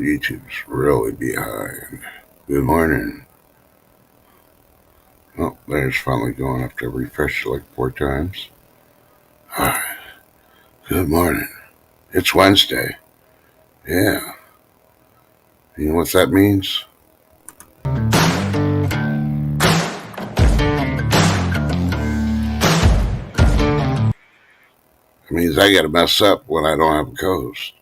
YouTube's really behind. Good morning. Oh, there's finally going after I refreshed it like 4 times. Alright. Good morning. It's Wednesday. Yeah. You know what that means? It means I gotta mess up when I don't have a co-host.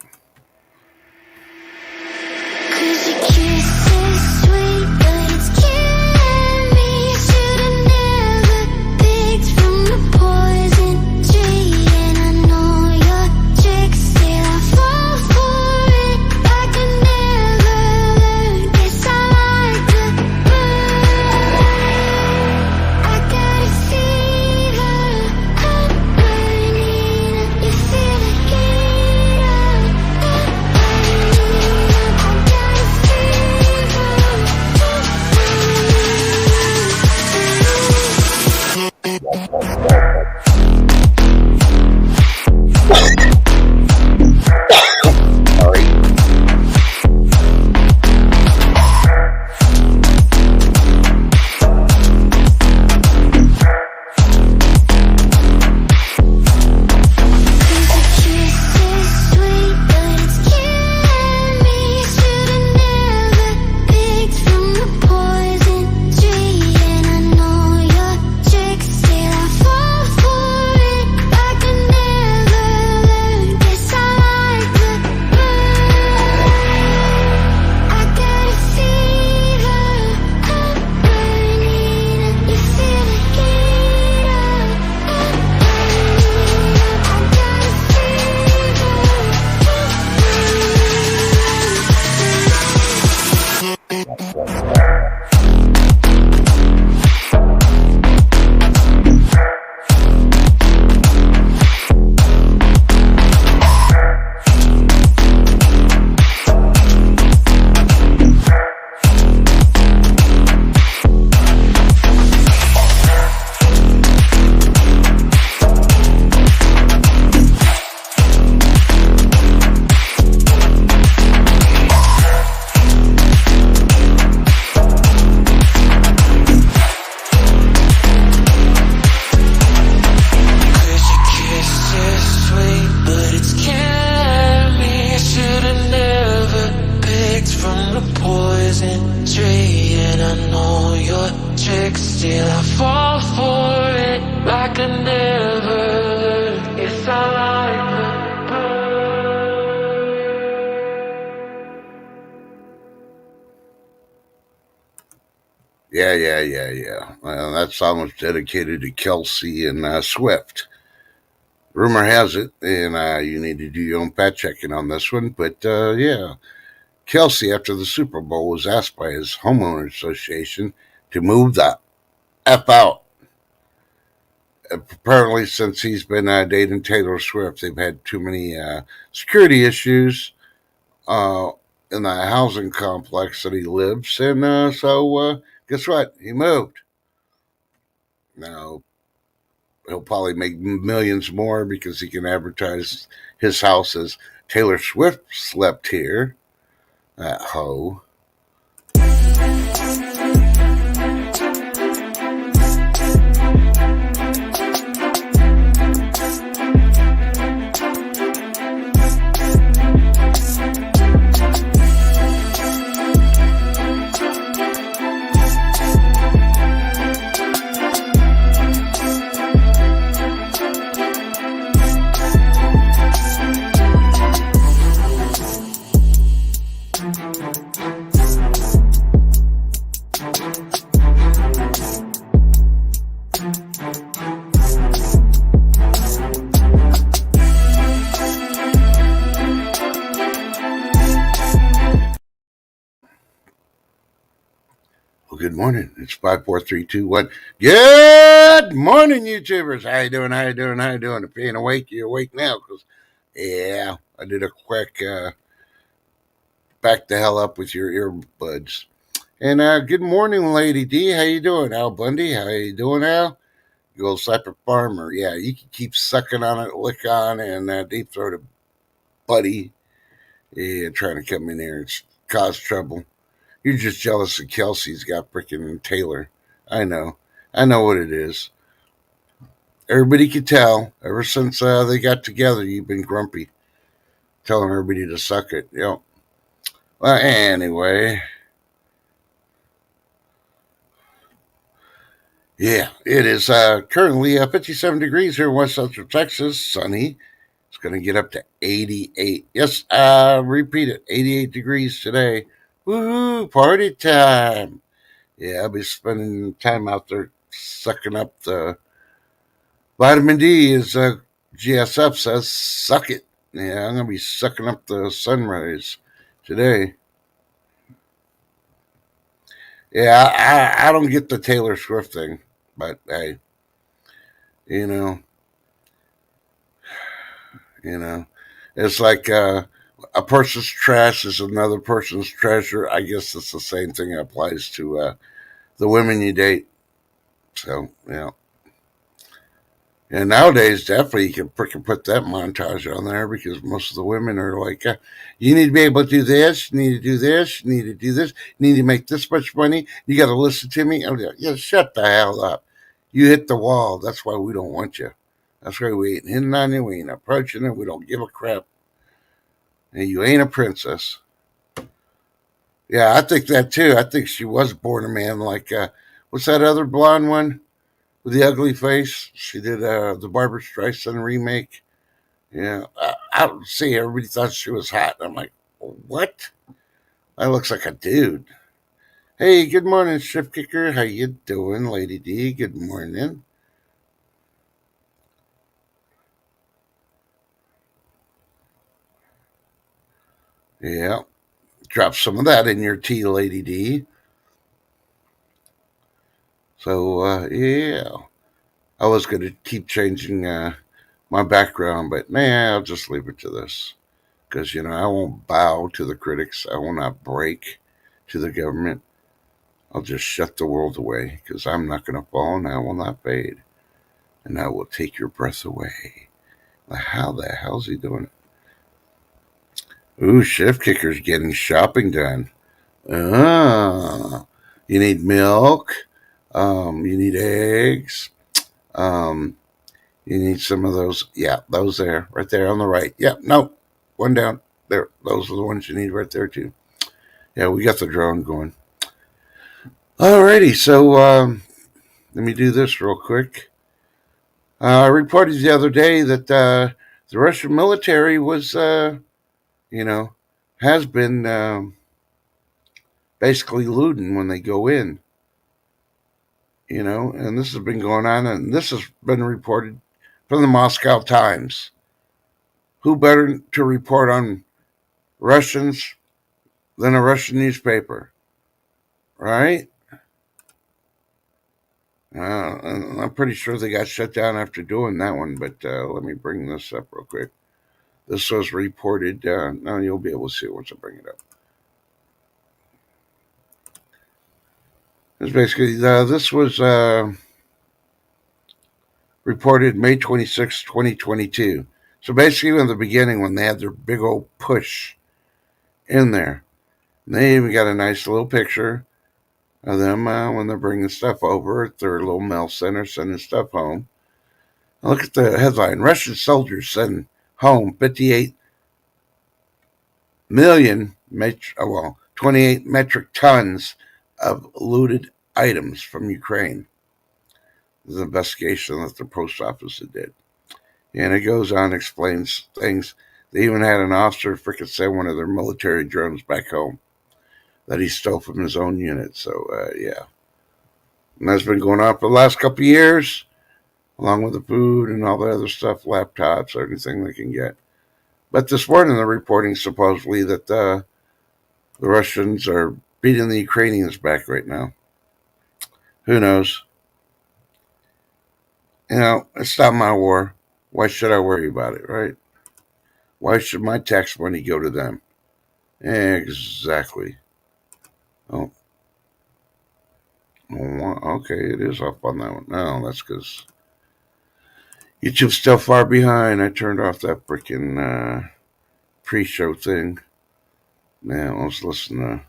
Yeah. Well, that song was dedicated to Kelsey and Swift. Rumor has it, and you need to do your own fact checking on this one, but yeah. Kelsey, after the Super Bowl, was asked by his homeowner association to move the F out. Apparently, since he's been dating Taylor Swift, they've had too many security issues uh, in the housing complex that he lives in. So, guess what? He moved. Now, he'll probably make millions more because he can advertise his house as Taylor Swift slept here. That hoe. Well, good morning. It's 5, 4, 3, 2, 1. Good morning, YouTubers. How you doing? If you ain't awake, you're awake now. Cause yeah, I did a quick back the hell up with your earbuds. And good morning, Lady D. How you doing, Al Bundy? How you doing, Al? You old cyper farmer. Yeah, you can keep sucking on it, lick on, and deep throat it, buddy. Yeah, trying to come in here and cause trouble. You're just jealous that Kelsey's got frickin' Taylor. I know. I know what it is. Everybody could tell. Ever since they got together, you've been grumpy, telling everybody to suck it. Yep. Well, anyway, yeah, it is currently 57 degrees here in West Central Texas. Sunny. It's going to get up to 88. Yes, repeat it. 88 degrees today. Woohoo! Party time. Yeah, I'll be spending time out there sucking up the vitamin D, as GSF says. Suck it. Yeah, I'm going to be sucking up the sunrise today. Yeah, I don't get the Taylor Swift thing, but hey, you know, you know, it's like a person's trash is another person's treasure. I guess it's the same thing that applies to the women you date. So, yeah. And nowadays, definitely you can freaking put that montage on there because most of the women are like, you need to be able to do this, you need to do this, you need to do this, you need to make this much money, you got to listen to me. I'm like, yeah, shut the hell up. You hit the wall. That's why we don't want you. That's why we ain't hitting on you, we ain't approaching you, we don't give a crap. And you ain't a princess. Yeah, I think that too. I think she was born a man like, what's that other blonde one? With the ugly face. She did the Barbara Streisand remake. Yeah, I don't see. Everybody thought she was hot. I'm like, what? That looks like a dude. Hey, good morning, Shift Kicker. How you doing, Lady D? Good morning. Yeah, drop some of that in your tea, Lady D. So, yeah, I was going to keep changing my background, but nah, I'll just leave it to this. Because, I won't bow to the critics. I will not break to the government. I'll just shut the world away because I'm not going to fall and I will not fade. And I will take your breath away. How the hell's he doing it? Ooh, Shift Kicker's getting shopping done. Ah, you need milk. You need eggs. Um, you need some of those. Yeah, those there, right there on the right. Yep, no, one down there. Those are the ones you need right there too. Yeah, we got the drone going. Alrighty, so let me do this real quick. I reported the other day that the Russian military was, you know, has been basically looting when they go in, and this has been going on, and this has been reported from the Moscow Times. Who better to report on Russians than a Russian newspaper, right? And I'm pretty sure they got shut down after doing that one, but let me bring this up real quick. This was reported. Now you'll be able to see it once I bring it up. It's basically this was reported May 26, 2022. So basically, in the beginning, when they had their big old push in there, they even got a nice little picture of them when they're bringing stuff over at their little mail center, sending stuff home. Now look at the headline: Russian soldiers send home 58 million, 28 metric tons of looted items from Ukraine. The investigation that the post office did. And it goes on, explains things. They even had an officer frickin' send one of their military drones back home that he stole from his own unit. So, yeah. And that's been going on for the last couple of years, along with the food and all the other stuff, laptops, everything they can get. But this morning they're reporting supposedly that the Russians are beating the Ukrainians back right now. Who knows? It's not my war. Why should I worry about it, right? Why should my tax money go to them? Exactly. Oh, okay, it is up on that one. No, that's because YouTube's still far behind. I turned off that freaking pre-show thing. Now let's listen to.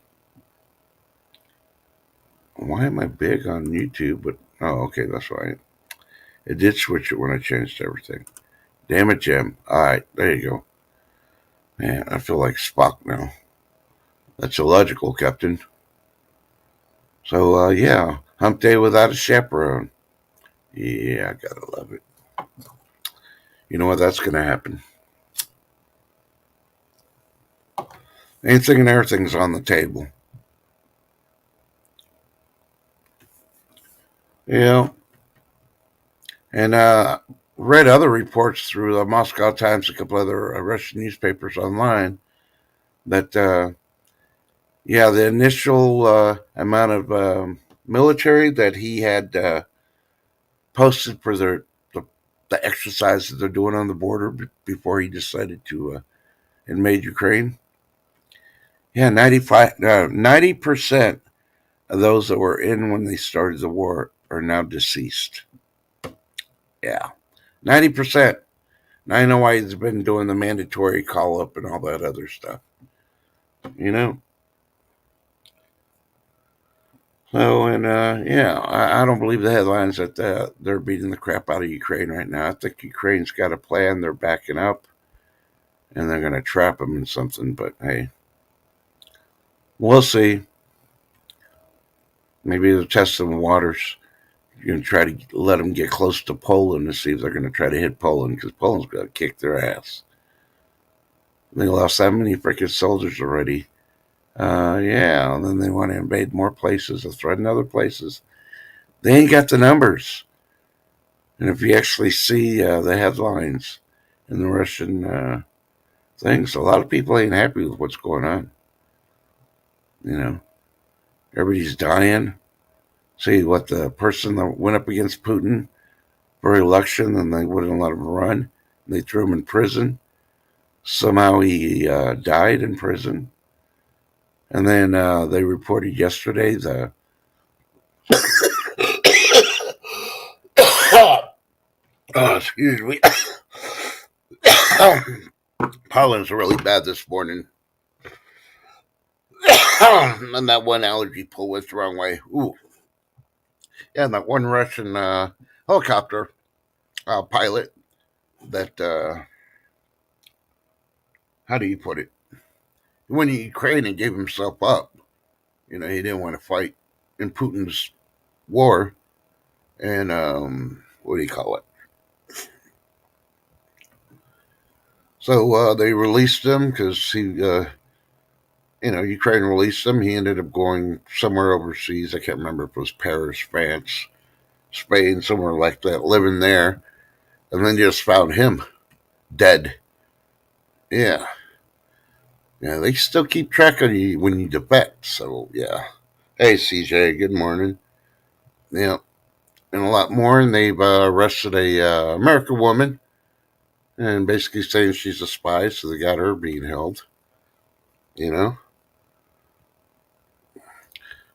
Why am I big on YouTube? But oh, okay, that's right. It did switch it when I changed everything. Damn it, Jim. All right, there you go. Man, I feel like Spock now. That's illogical, Captain. So yeah, Hump Day without a chaperone. Yeah, I gotta love it. You know what? That's gonna happen. Anything and everything's on the table. Yeah, and read other reports through the Moscow Times, a couple other Russian newspapers online that yeah, the initial amount of military that he had posted for the exercise that they're doing on the border before he decided to invade Ukraine. Yeah, 90% of those that were in when they started the war are now deceased. Yeah, 90%. Now I know why he's been doing the mandatory call up and all that other stuff. You know. So and yeah, I don't believe the headlines that they're beating the crap out of Ukraine right now. I think Ukraine's got a plan. They're backing up, and they're going to trap them in something. But hey, we'll see. Maybe they're testing the waters. You're going to try to let them get close to Poland to see if they're going to try to hit Poland because Poland's going to kick their ass. They lost that many freaking soldiers already. Yeah, and then they want to invade more places or threaten other places. They ain't got the numbers. And if you actually see the headlines in the Russian things, a lot of people ain't happy with what's going on. You know, everybody's dying. See what the person that went up against Putin for election and they wouldn't let him run. They threw him in prison. Somehow he died in prison. And then they reported yesterday the excuse me. Pollen's really bad this morning. And that one allergy pull went the wrong way. Ooh. Yeah, and that one Russian helicopter pilot that, how do you put it? He went to Ukraine and gave himself up. You know, he didn't want to fight in Putin's war. And, what do you call it? So they released him because he, Ukraine released him. He ended up going somewhere overseas. I can't remember if it was Paris, France, Spain, somewhere like that, living there. And then just found him dead. Yeah. Yeah, they still keep track of you when you defect. So, yeah. Hey, CJ, good morning. Yeah. And a lot more. And they've arrested a American woman and basically saying she's a spy. So they got her being held. You know?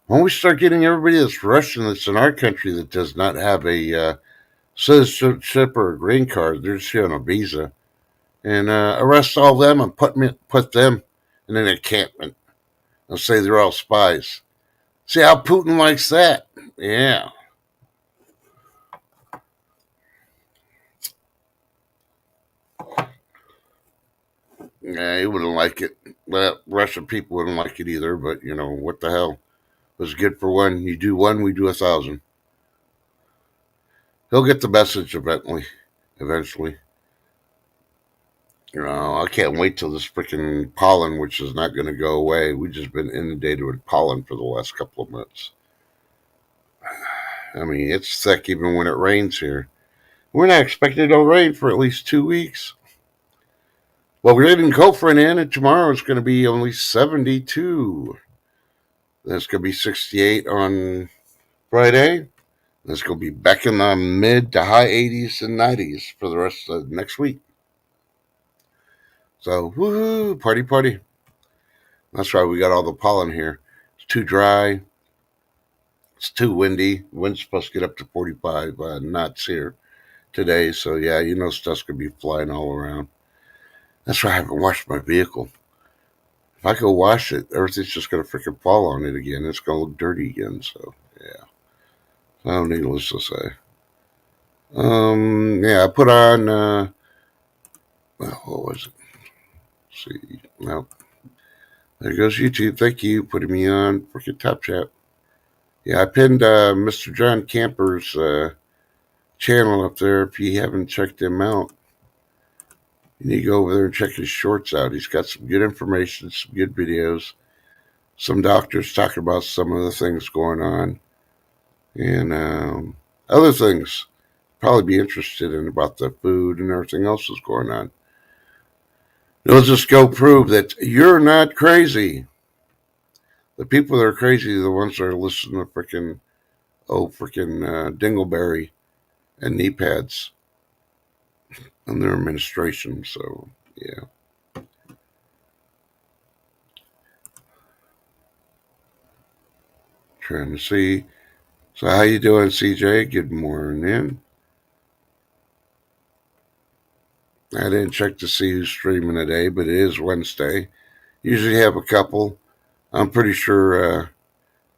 When we start getting everybody that's Russian that's in our country that does not have a citizenship or a green card, they're just here on a visa, and arrest all of them and put them in an encampment and say they're all spies. See how Putin likes that? Yeah. Yeah, he wouldn't like it. Well, Russian people wouldn't like it either, but you know, what the hell? What's good for one? You do one, we do 1,000. He'll get the message eventually. Eventually. You know, I can't wait till this freaking pollen, which is not going to go away. We've just been inundated with pollen for the last couple of months. I mean, it's thick even when it rains here. We're not expecting no rain for at least 2 weeks. Well, we're leaving Gopher in, and tomorrow it's going to be only 72. Then it's going to be 68 on Friday. Then it's going to be back in the mid to high 80s and 90s for the rest of next week. So, woohoo, party, party. That's right, we got all the pollen here. It's too dry. It's too windy. Wind's supposed to get up to 45 knots here today. So, yeah, you know, stuff's going to be flying all around. That's why I haven't washed my vehicle. If I go wash it, everything's just gonna freaking fall on it again. It's gonna look dirty again. So yeah. So needless to say. Yeah, I put on. Well, what was it? Let's see, no, there goes YouTube. Thank you putting me on freaking Top Chat. Yeah, I pinned Mr. John Camper's channel up there. If you haven't checked him out, you need to go over there and check his shorts out. He's got some good information, some good videos, some doctors talking about some of the things going on, and other things probably be interested in about the food and everything else that's going on. It'll just go prove that you're not crazy. The people that are crazy are the ones that are listening to freaking Dingleberry and knee pads and their administration. So yeah, trying to see. So how you doing, CJ? Good morning. I didn't check to see who's streaming today, but it is Wednesday. Usually have a couple. I'm pretty sure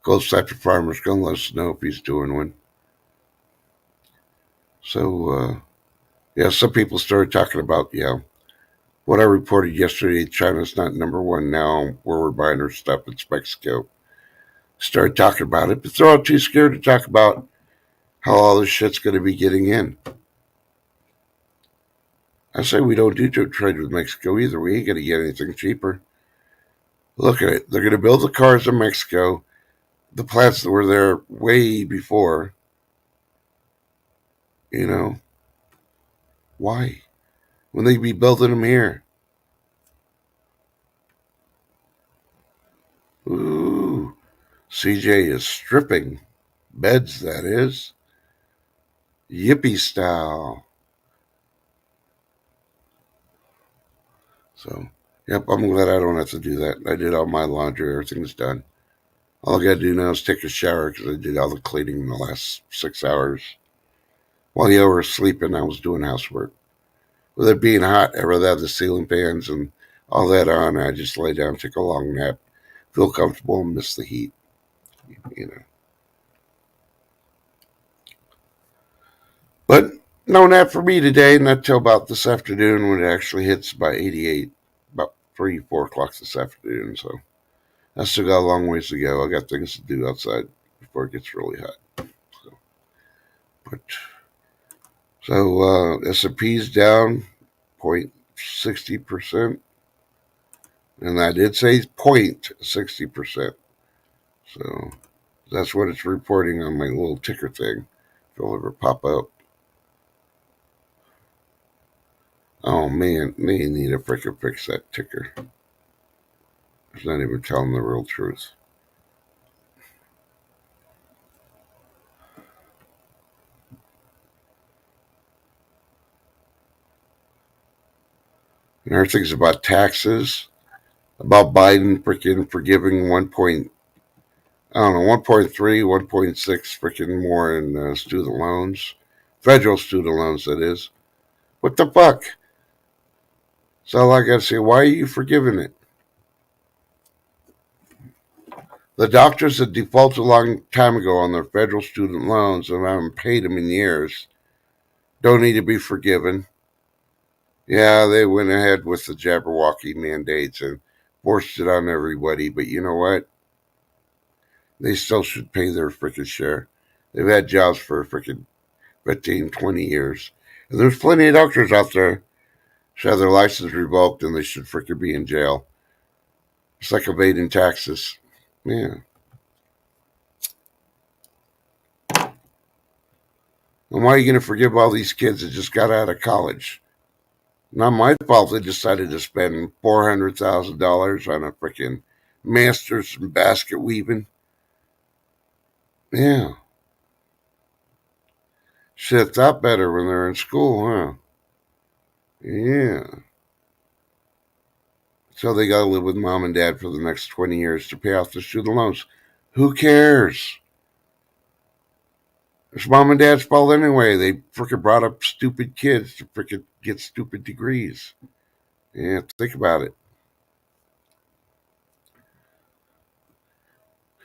Ghost Type of Farmer's gonna let us know if he's doing one. So yeah, some people started talking about what I reported yesterday. China's not number one now. Where we're buying our stuff, it's Mexico. Started talking about it, but they're all too scared to talk about how all this shit's going to be getting in. I say we don't do trade with Mexico either. We ain't going to get anything cheaper. Look at it. They're going to build the cars in Mexico. The plants that were there way before. You know, why? When they be building them here? Ooh, CJ is stripping. Beds, that is. Yippee style. So, yep, I'm glad I don't have to do that. I did all my laundry. Everything's done. All I got to do now is take a shower because I did all the cleaning in the last 6 hours. While you were sleeping, I was doing housework. With it being hot, I'd rather have the ceiling fans and all that on. I just lay down, take a long nap, feel comfortable, and miss the heat. You know. But no nap for me today, not till about this afternoon when it actually hits by 88, about 3, 4 o'clock this afternoon. So I still got a long ways to go. I got things to do outside before it gets really hot. So, but S&P's down 0.60%, and I did say 0.60%. So that's what it's reporting on my little ticker thing. If it'll ever pop up. Oh man, they need to freaking fix that ticker. It's not even telling the real truth. And everything's about taxes, about Biden freaking forgiving 1.3, 1.6 freaking more in student loans, federal student loans, that is. What the fuck? So I got to say, why are you forgiving it? The doctors that defaulted a long time ago on their federal student loans and haven't paid them in years don't need to be forgiven. Yeah, they went ahead with the Jabberwocky mandates and forced it on everybody, but you know what? They still should pay their freaking share. They've had jobs for freaking 15, 20 years. And there's plenty of doctors out there should have their license revoked and they should freaking be in jail. It's like evading taxes. Yeah. And why are you going to forgive all these kids that just got out of college? Not my fault they decided to spend $400,000 on a freaking master's in basket weaving. Yeah. Shit, thought better when they're in school, huh? Yeah. So they got to live with mom and dad for the next 20 years to pay off their student loans. Who cares? It's mom and dad's fault anyway. They freaking brought up stupid kids to freaking get stupid degrees. Yeah, think about it.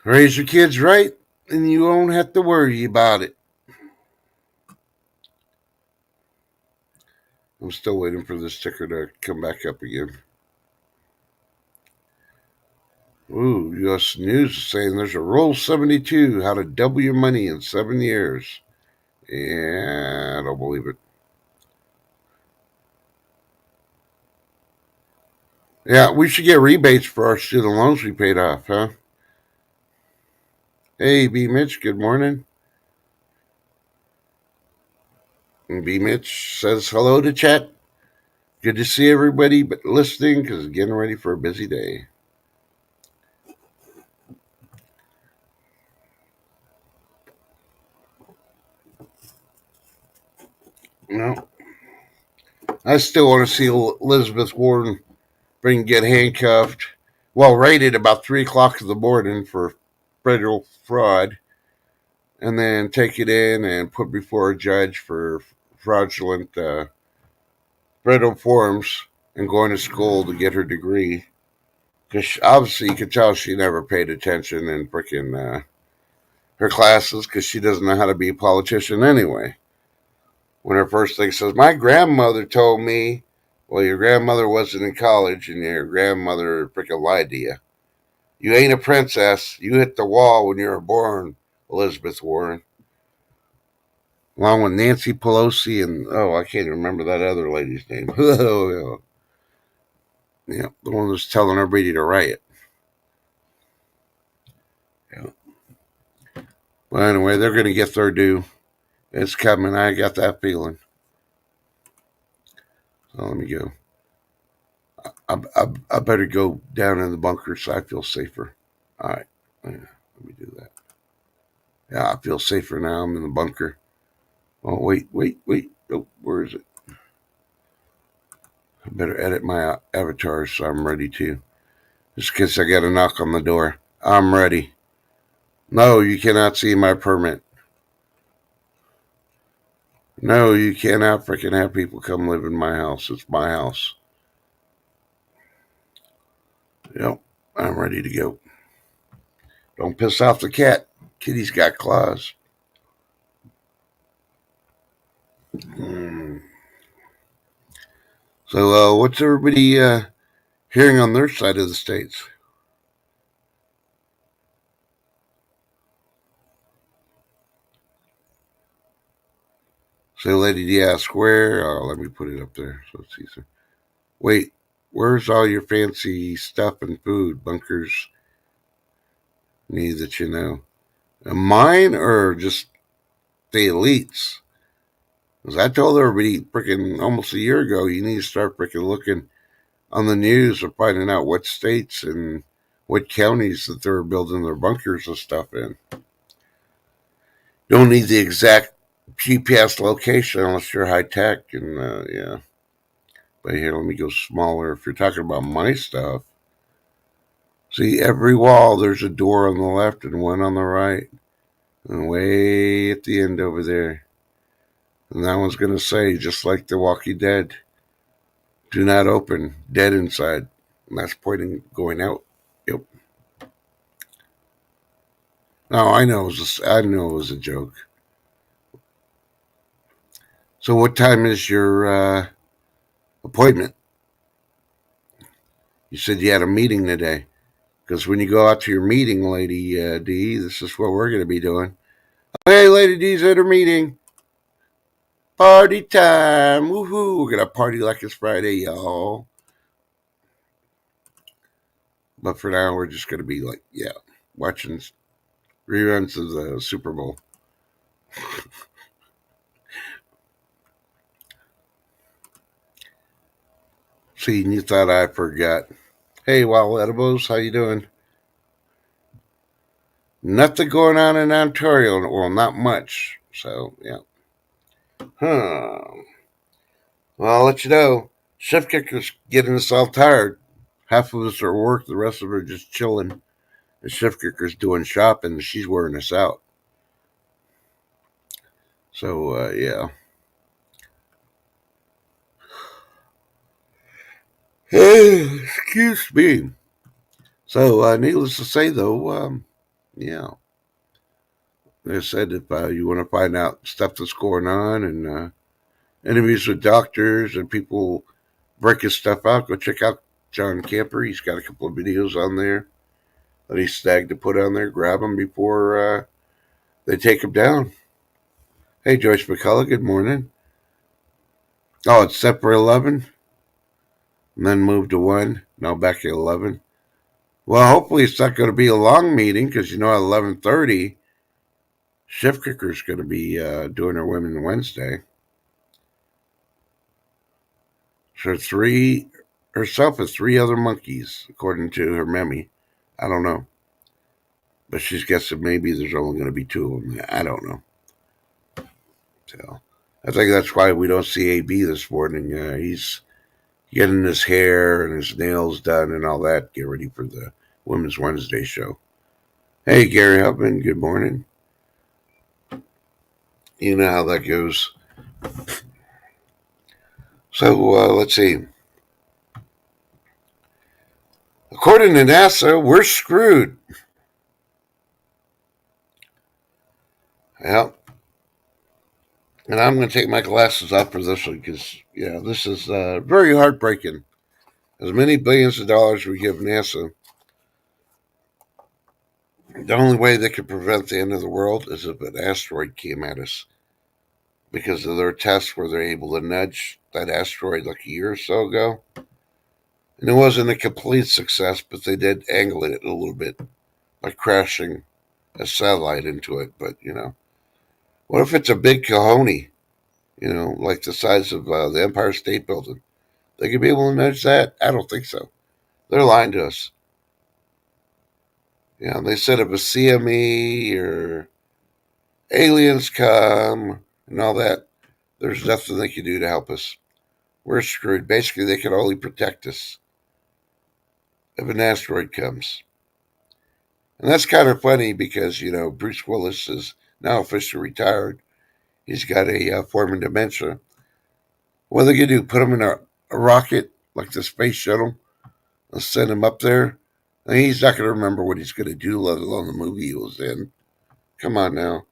Raise your kids right, and you won't have to worry about it. I'm still waiting for this ticker to come back up again. Ooh, U.S. News is saying there's a Rule 72, how to double your money in 7 years. Yeah, I don't believe it. Yeah, we should get rebates for our student loans we paid off, huh? Hey, B. Mitch, good morning. And B. Mitch says hello to chat. Good to see everybody but listening because getting ready for a busy day. No, I still want to see Elizabeth Warren get handcuffed. Well, raided about 3 o'clock in the morning for federal fraud, and then take it in and put before a judge for fraudulent federal forms and going to school to get her degree. Because obviously you could tell she never paid attention in freaking her classes because she doesn't know how to be a politician anyway. When her first thing says, "My grandmother told me," well, your grandmother wasn't in college and your grandmother freaking lied to you. You ain't a princess. You hit the wall when you were born, Elizabeth Warren. Along with Nancy Pelosi and, oh, I can't remember that other lady's name. Oh, yeah, the one that's telling everybody to riot. Yeah. Well, anyway, they're going to get their due. It's coming. I got that feeling. So let me go. I better go down in the bunker so I feel safer. All right. Yeah, let me do that. Yeah, I feel safer now. I'm in the bunker. Oh, wait. Oh, where is it? I better edit my avatar so I'm ready to. Just in case I got a knock on the door. I'm ready. No, you cannot see my permit. No, you cannot freaking have people come live in my house. It's my house. Yep, I'm ready to go. Don't piss off the cat. Kitty's got claws. Mm. So, what's everybody hearing on their side of the states? So, Lady D asked, where? Oh, let me put it up there so it's easier. Wait, where's all your fancy stuff and food, bunkers? Me that you know. Mine or just the elites? Because I told everybody freaking almost a year ago, you need to start freaking looking on the news or finding out what states and what counties that they're building their bunkers and stuff in. Don't need the exact GPS location unless you're high tech and yeah. But here, let me go smaller. If you're talking about my stuff, see every wall there's a door on the left and one on the right, and way at the end over there. And that one's gonna say, just like The Walking Dead, do not open, dead inside. And that's pointing going out. Yep. No, I know it was a joke. So, what time is your appointment? You said you had a meeting today. Because when you go out to your meeting, Lady D, this is what we're going to be doing. Hey, Lady D's at her meeting. Party time. Woohoo. We're going to party like it's Friday, y'all. But for now, we're just going to be like, yeah, watching reruns of the Super Bowl. See, you thought I forgot. Hey, Wild Edibles, how you doing? Nothing going on in Ontario. Well, not much. So, yeah. Huh. Well, I'll let you know. Shift kicker's getting us all tired. Half of us are at work, the rest of us are just chilling. The shift kicker's doing shopping, and she's wearing us out. So, yeah. Excuse me. So, needless to say, though, Yeah. They said if you want to find out stuff that's going on and interviews with doctors and people breaking stuff out, go check out John Camper. He's got a couple of videos on there that he snagged to put on there. Grab them before they take him down. Hey, Joyce McCullough, good morning. Oh, it's set for 11 and then moved to 1. Now back at 11. Well, hopefully it's not going to be a long meeting because, at 11:30, Shift Kicker's going to be doing her Women Wednesday. So herself and 3 other monkeys, according to her Memmy. I don't know. But she's guessing maybe there's only going to be 2 of them. I don't know. So I think that's why we don't see AB this morning. He's getting his hair and his nails done and all that. Get ready for the Women's Wednesday show. Hey, Gary Hubman, good morning. You know how that goes. So let's see. According to NASA, we're screwed. Yeah. And I'm going to take my glasses off for this one because, this is very heartbreaking. As many billions of dollars we give NASA, the only way they could prevent the end of the world is if an asteroid came at us. Because of their tests where they're able to nudge that asteroid like a year or so ago. And it wasn't a complete success, but they did angle it a little bit by crashing a satellite into it. But, what if it's a big cojones, like the size of the Empire State Building? They could be able to nudge that? I don't think so. They're lying to us. They said if a CME or aliens come and all that, there's nothing they can do to help us. We're screwed. Basically, they can only protect us if an asteroid comes. And that's kind of funny because, Bruce Willis is now officially retired. He's got a form of dementia. What are they going to do? Put him in a rocket like the space shuttle and send him up there? I mean, he's not going to remember what he's going to do, let alone the movie he was in. Come on now.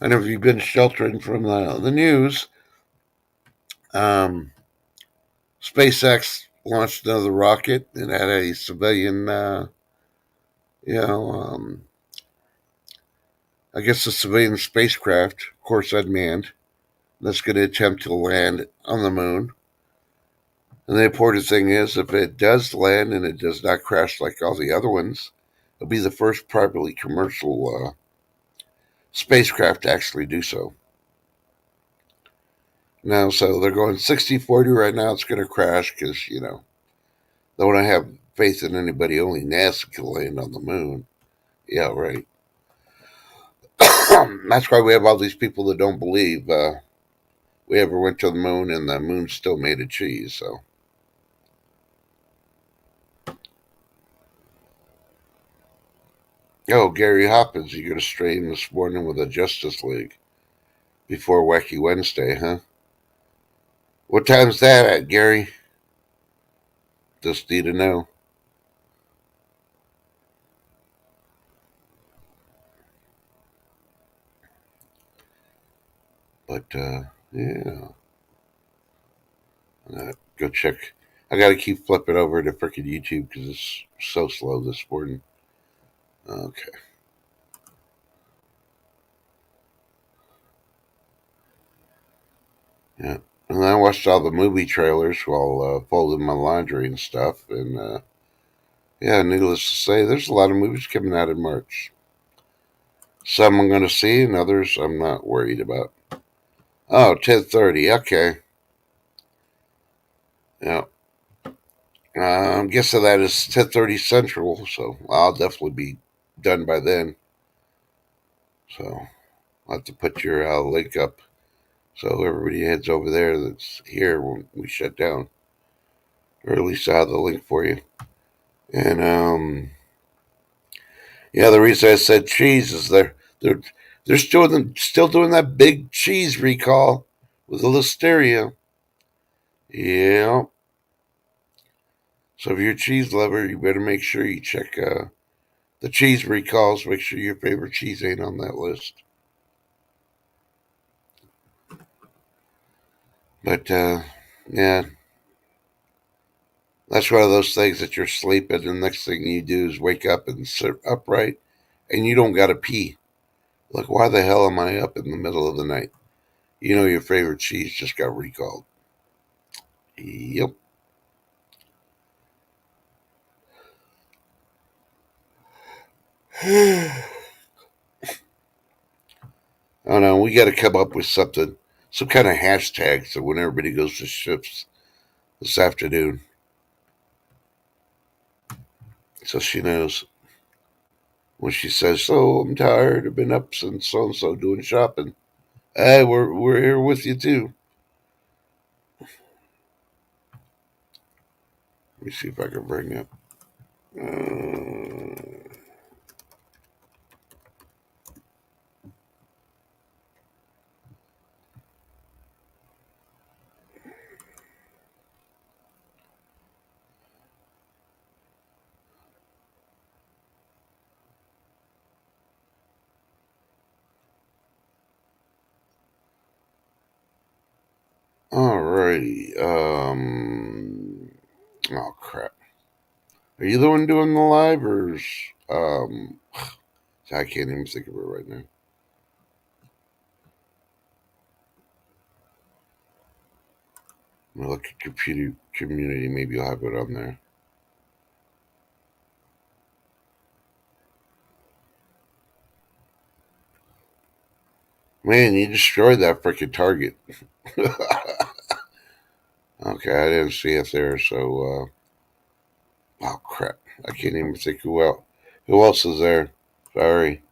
And if you've been sheltering from the news, um, SpaceX launched another rocket and had a civilian, you know, um, I guess a civilian spacecraft, of course unmanned, that's going to attempt to land on the moon. And the important thing is, if it does land and it does not crash like all the other ones, it'll be the first privately commercial spacecraft to actually do so. Now, so they're going 60-40 right now. It's going to crash because, they want to have faith in anybody. Only NASA can land on the moon. Yeah, right. That's why we have all these people that don't believe we ever went to the moon and the moon still made of cheese. So, Gary Hopkins, you got to strain this morning with the Justice League before Wacky Wednesday, huh? What time's that at, Gary? Just need to know. But yeah, go check. I got to keep flipping over to freaking YouTube because it's so slow this morning. Okay. Yeah. And I watched all the movie trailers while folding my laundry and stuff. And yeah, needless to say, there's a lot of movies coming out in March. Some I'm going to see, and others I'm not worried about. Oh, 10:30. Okay. Yeah. I'm guessing that is 10:30 Central, so I'll definitely be done by then. So I'll have to put your link up so everybody heads over there that's here when we shut down. Or at least I'll have the link for you. And yeah, the reason I said cheese is they're still doing that big cheese recall with the listeria. Yeah. So if you're a cheese lover, you better make sure you check the cheese recalls. Make sure your favorite cheese ain't on that list. But yeah, that's one of those things that you're sleeping, and the next thing you do is wake up and sit upright, and you don't got to pee. Like, why the hell am I up in the middle of the night? You know your favorite cheese just got recalled. Yep. I don't know. We got to come up with something, some kind of hashtag, so when everybody goes to shifts this afternoon, so she knows when she says, "So I'm tired. I've been up since so and so doing shopping." Hey, we're here with you too. Let me see if I can bring up. Alrighty. Oh crap. Are you the one doing the live, or um? I can't even think of it right now. I'm gonna look at computer community. Maybe you'll have it on there. Man, you destroyed that freaking target. Okay, I didn't see it there. So, oh crap, I can't even think who else is there. Sorry,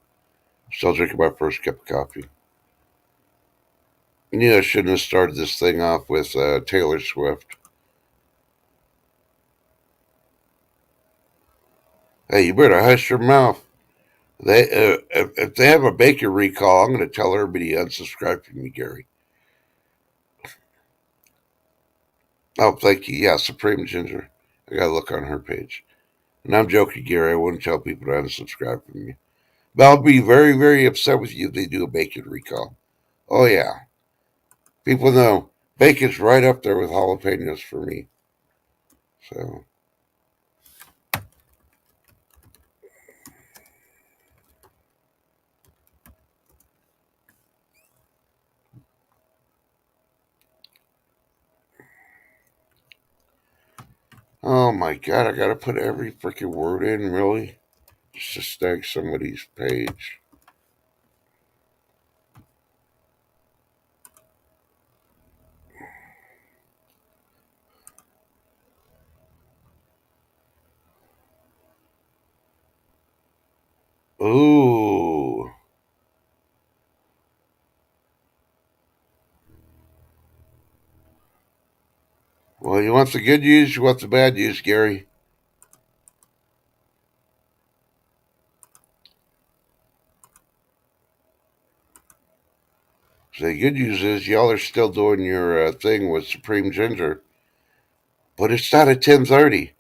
still drinking my first cup of coffee. You know, I shouldn't have started this thing off with Taylor Swift. Hey, you better hush your mouth. They if they have a baker recall, I'm going to tell everybody to unsubscribe from me, Gary. Oh, thank you. Yeah, Supreme Ginger. I got to look on her page. And I'm joking, Gary. I wouldn't tell people to unsubscribe from me. But I'll be very, very upset with you if they do a bacon recall. Oh, yeah. People know bacon's right up there with jalapenos for me. So, oh my God, I got to put every freaking word in, really? Just to snag somebody's page. Ooh. Well, you want the good news, you want the bad news, Gary. So the good news is y'all are still doing your thing with Supreme Ginger, but it's not at 10:30.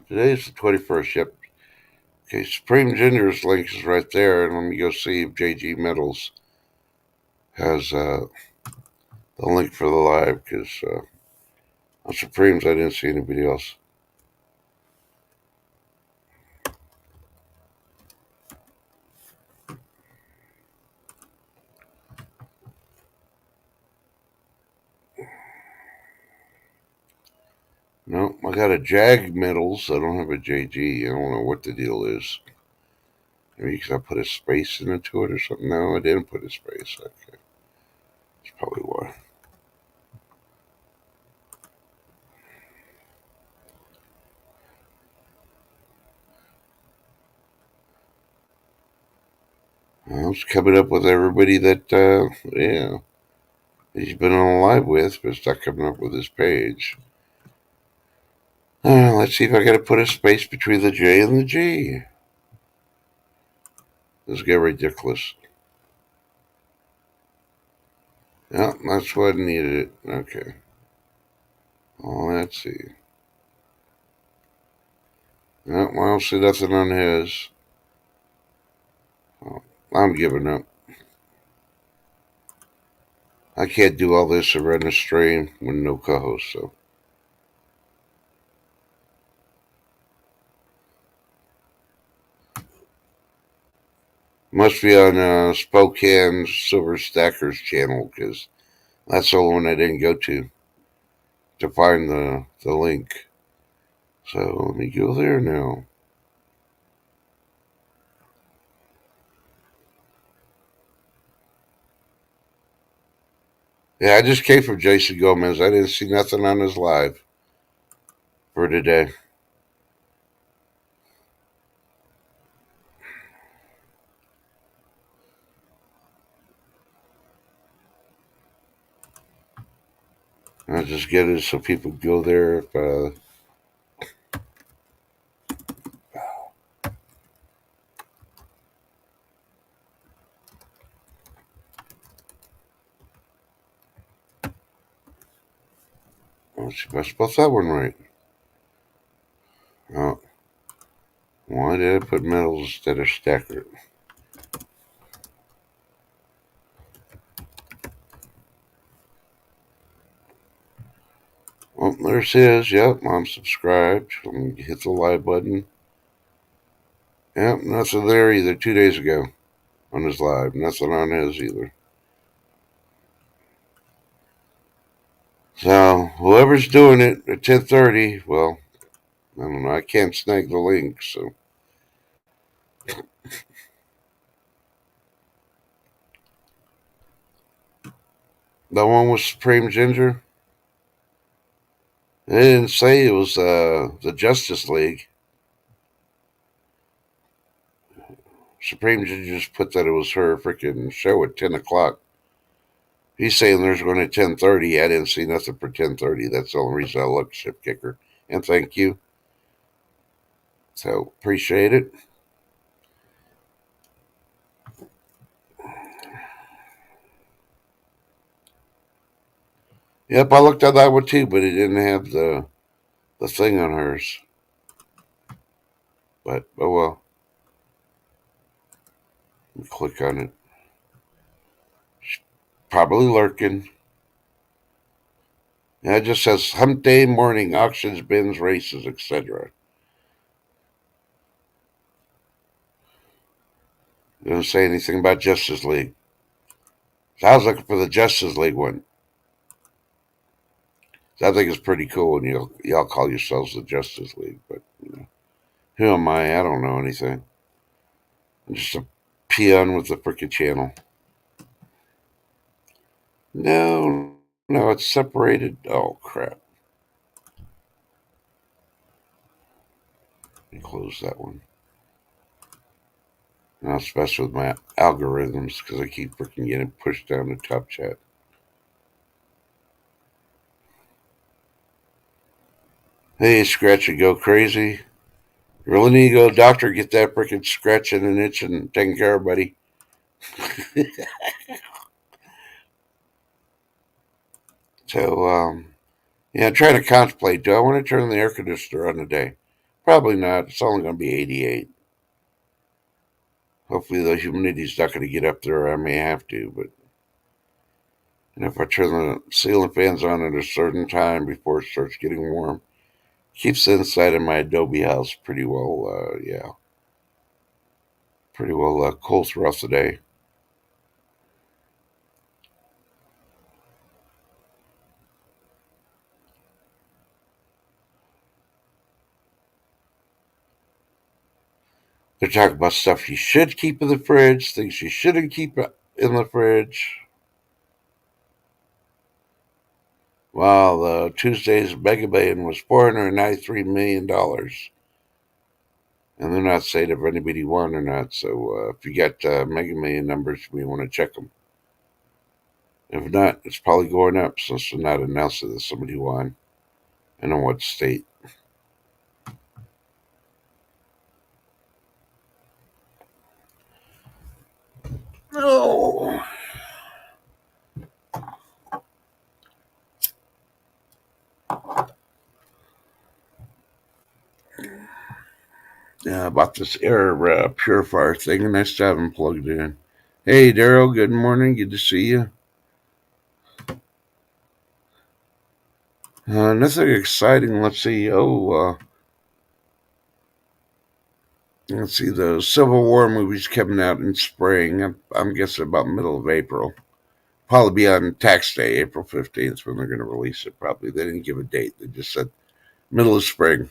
Today's the 21st. Yep. Okay, Supreme Ginger's link is right there, and let me go see if JG Metals has the link for the live, because on Supremes I didn't see anybody else. No, I got a Jag Metals. I don't have a JG. I don't know what the deal is. Maybe because I put a space into it or something. No, I didn't put a space. Okay, that's probably why. I was coming up with everybody that, yeah, he's been on a live with, but it's not coming up with his page. Let's see if I got to put a space between the J and the G. This get ridiculous. Yeah, that's what needed it. Okay. Well, let's see. Yeah, well, I don't see nothing on his. Oh, I'm giving up. I can't do all this and run a stream with no co-host, so. Must be on Spokane Silver Stacker's channel, because that's the only one I didn't go to find the link. So let me go there now. Yeah, I just came from Jason Gomez. I didn't see nothing on his live for today. I just get it so people go there. If, let's see if I spelled that one right. Oh, why did I put metals instead of stacker? Oh, there's his. Yep, I'm subscribed. Let me hit the like button. Yep, nothing there either. 2 days ago on his live. Nothing on his either. So whoever's doing it at 10:30, well, I don't know. I can't snag the link, so the one with Supreme Ginger. They didn't say it was the Justice League. Supreme Ginger just put that it was her freaking show at 10 o'clock. He's saying there's one at 10:30. I didn't see nothing for 10:30. That's the only reason I looked, Ship Kicker. And thank you. So appreciate it. Yep, I looked at that one too, but it didn't have the thing on hers. But oh well. Let me click on it. Probably lurking. Yeah, it just says Hump Day morning auctions, bins, races, etc. It doesn't say anything about Justice League. So I was looking for the Justice League one. So I think it's pretty cool when y'all call yourselves the Justice League. But who am I? I don't know anything. I'm just a peon with the frickin' channel. No, no, it's separated. Oh crap! Let me close that one. Now it's messed with my algorithms because I keep freaking getting pushed down the top chat. Hey, Scratch and Go Crazy. Really need to go to the doctor, get that freaking scratching and itching taken care of, buddy. So, yeah, I'm trying to contemplate. Do I want to turn the air conditioner on today? Probably not. It's only going to be 88. Hopefully, the humidity's not going to get up there. I may have to, but if I turn the ceiling fans on at a certain time before it starts getting warm, keeps the inside of my Adobe house pretty well, yeah, pretty well cool throughout the day. They're talking about stuff you should keep in the fridge, things you shouldn't keep in the fridge. Well, Tuesday's Mega Million was $493 million. And they're not saying if anybody won or not. So if you got Mega Million numbers, we want to check them. If not, it's probably going up since they're not announcing that somebody won. I know what state. Oh, yeah, about this air purifier thing, and I still haven't plugged in. Hey, Daryl, good morning. Good to see you. Nothing exciting. Let's see. Let's see. The Civil War movie's coming out in spring. I'm guessing about middle of April. Probably be on tax day, April 15th, when they're going to release it. Probably. They didn't give a date. They just said middle of spring.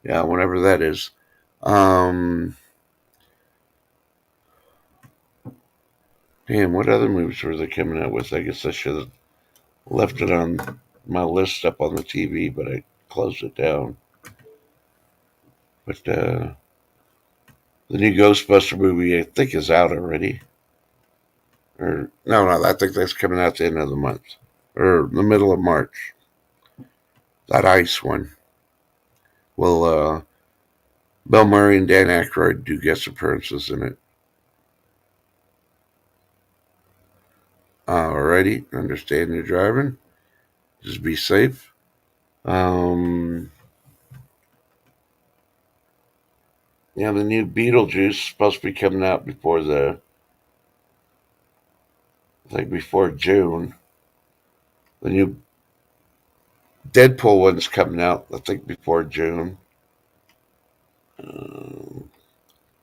Yeah, whenever that is. Um, Damn, what other movies were they coming out with? I guess I should have left it on my list up on the TV, but I closed it down. But the new Ghostbuster movie, I think, is out already. Or no, I think that's coming out at the end of the month or the middle of March. That ice one. Will Bill Murray and Dan Aykroyd do guest appearances in it? Alrighty, understand you're driving. Just be safe. Um, yeah, the new Beetlejuice is supposed to be coming out before I think before June. The new Deadpool one's coming out, I think, before June. It's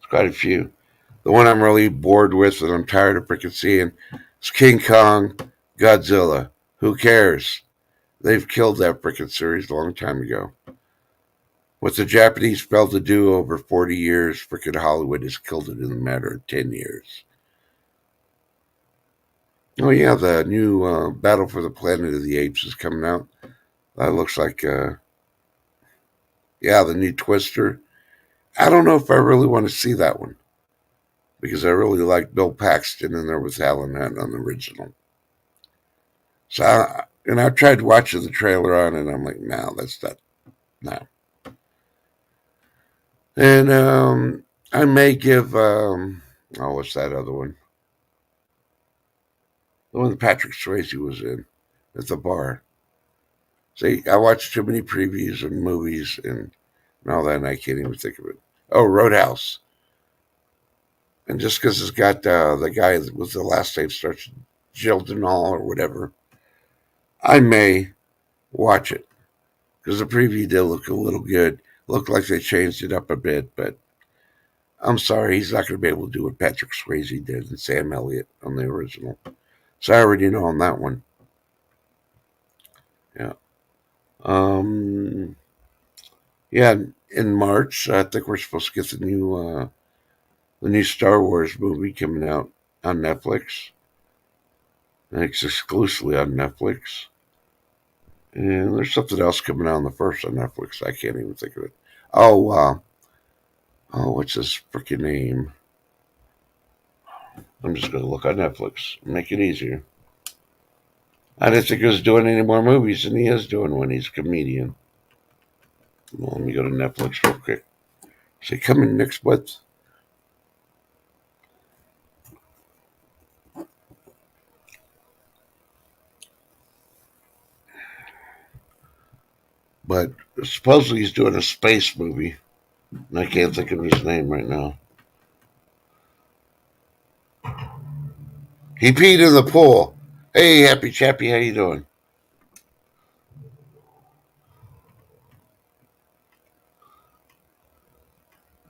quite a few. The one I'm really bored with and I'm tired of freaking seeing is King Kong Godzilla. Who cares? They've killed that freaking series a long time ago. What the Japanese failed to do over 40 years, freaking Hollywood has killed it in a matter of 10 years. Oh, yeah, the new Battle for the Planet of the Apes is coming out. That looks like, yeah, the new Twister. I don't know if I really want to see that one because I really like Bill Paxton and there was Alan Hunt on the original. So, I tried watching the trailer on it and I'm like, no, that's not, no. And I may give, what's that other one? The one that Patrick Swayze was in at the bar. See, I watched too many previews and movies and all that, and I can't even think of it. Oh, Roadhouse. And just because it's got the guy that was the last name starts Gyldenall or whatever, I may watch it because the preview did look a little good. Looked like they changed it up a bit, but I'm sorry, he's not going to be able to do what Patrick Swayze did and Sam Elliott on the original. So I already know on that one. Yeah. Um. Yeah. In March, I think we're supposed to get the new Star Wars movie coming out on Netflix. And it's exclusively on Netflix. And there's something else coming out on the first on Netflix. I can't even think of it. Oh, what's his freaking name? I'm just going to look on Netflix. Make it easier. I didn't think he was doing any more movies, and he is doing one. He's a comedian. Well, let me go to Netflix real quick. Is he coming next month? But supposedly he's doing a space movie, and I can't think of his name right now. He peed in the pool. Hey, Happy Chappy, how you doing?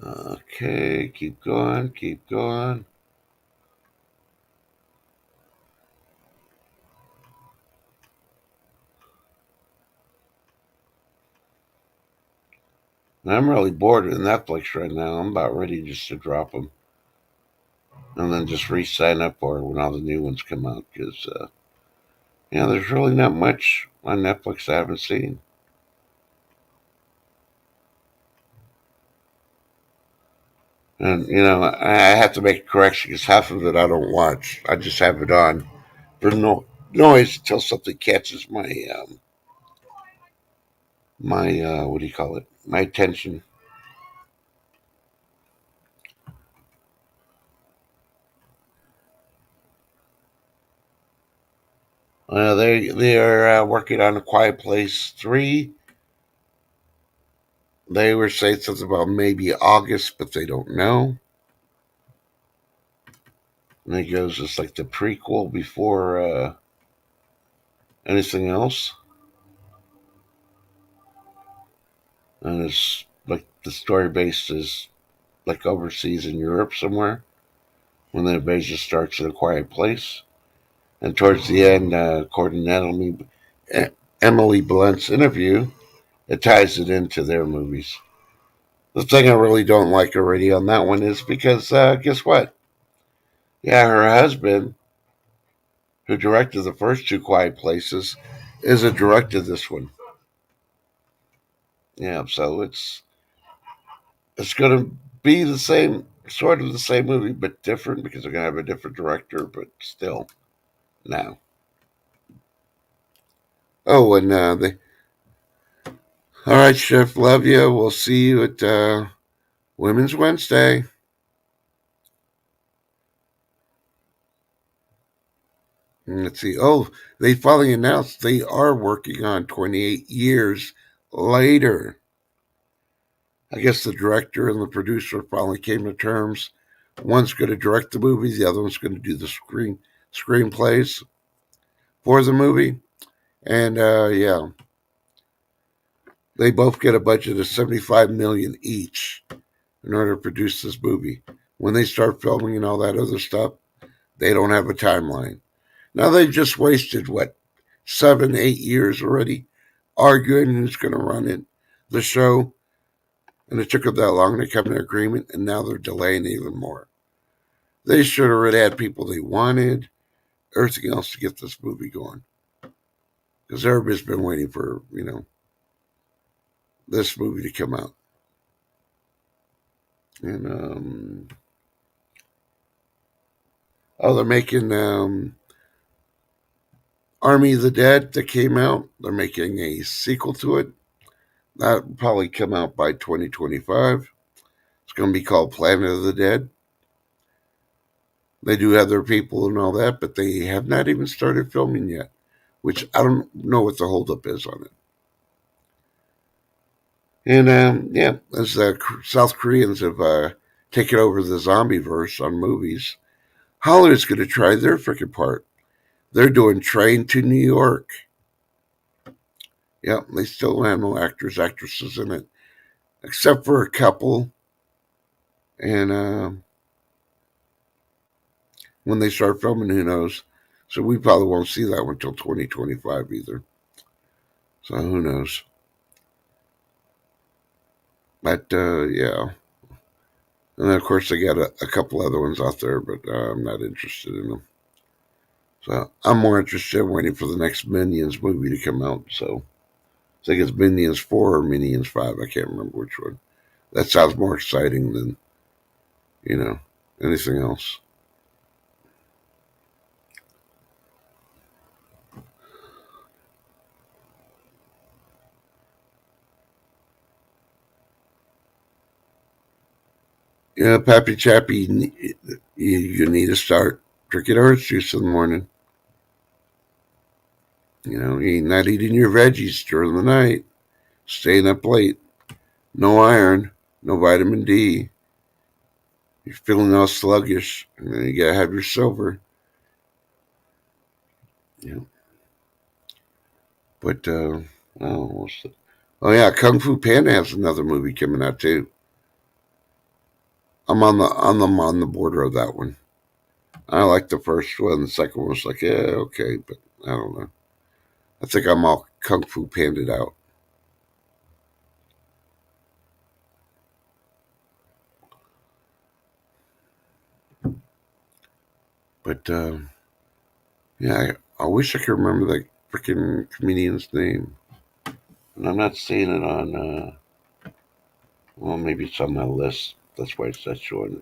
Okay, keep going, keep going. And I'm really bored with Netflix right now. I'm about ready just to drop them and then just re-sign up for it when all the new ones come out because, there's really not much on Netflix I haven't seen. And, I have to make a correction because half of it I don't watch. I just have it on for noise until something catches my what do you call it? My attention. They are working on A Quiet Place 3. They were saying something about maybe August, but they don't know. And it goes, it's like the prequel before anything else. And it's like the story base is like overseas in Europe somewhere when the invasion starts in A Quiet Place. And towards the end, according to Emily Blunt's interview, it ties it into their movies. The thing I really don't like already on that one is because guess what? Yeah, her husband, who directed the first two Quiet Places, is a director this one. Yeah, so it's going to be the same, sort of the same movie, but different because they're going to have a different director, but still, now. Oh, and all right, Chef, love you. We'll see you at Women's Wednesday. Let's see. Oh, they finally announced they are working on 28 years later. I guess the director and the producer finally came to terms. One's going to direct the movie, the other one's going to do the screenplays for the movie. And yeah, they both get a budget of 75 million each in order to produce this movie. When they start filming and all that other stuff, they don't have a timeline. Now they've just wasted what 7, 8 years already arguing who's going to run it, the show, and it took them that long to come to an agreement, and now they're delaying even more. They should have already had people they wanted, everything else to get this movie going, because everybody's been waiting for this movie to come out. And oh, they're making Army of the Dead that came out. They're making a sequel to it. That'll probably come out by 2025. It's going to be called Planet of the Dead. They do have their people and all that, but they have not even started filming yet, which I don't know what the holdup is on it. And yeah, as the South Koreans have taken over the zombie verse on movies, Hollywood's going to try their freaking part. They're doing Train to New York. Yep, they still don't have no actors, actresses in it, except for a couple. And when they start filming, who knows? So we probably won't see that one until 2025 either. So who knows? But yeah. And then, of course, they got a couple other ones out there, but I'm not interested in them. So I'm more interested in waiting for the next Minions movie to come out. So I think it's Minions 4 or Minions 5. I can't remember which one. That sounds more exciting than, you know, anything else. Yeah, Pappy Chappy, you need to start drinking orange juice in the morning. You're not eating your veggies during the night, staying up late, no iron, no vitamin D. You're feeling all sluggish, and then you gotta have your silver. Yeah, but oh yeah, Kung Fu Panda has another movie coming out too. I'm on the border of that one. I like the first one. The second one was like, yeah, okay, but I don't know. I think I'm all Kung Fu Panda'd out. But yeah, I wish I could remember that freaking comedian's name. And I'm not seeing it on. Well, maybe it's on my list. That's why it's not showing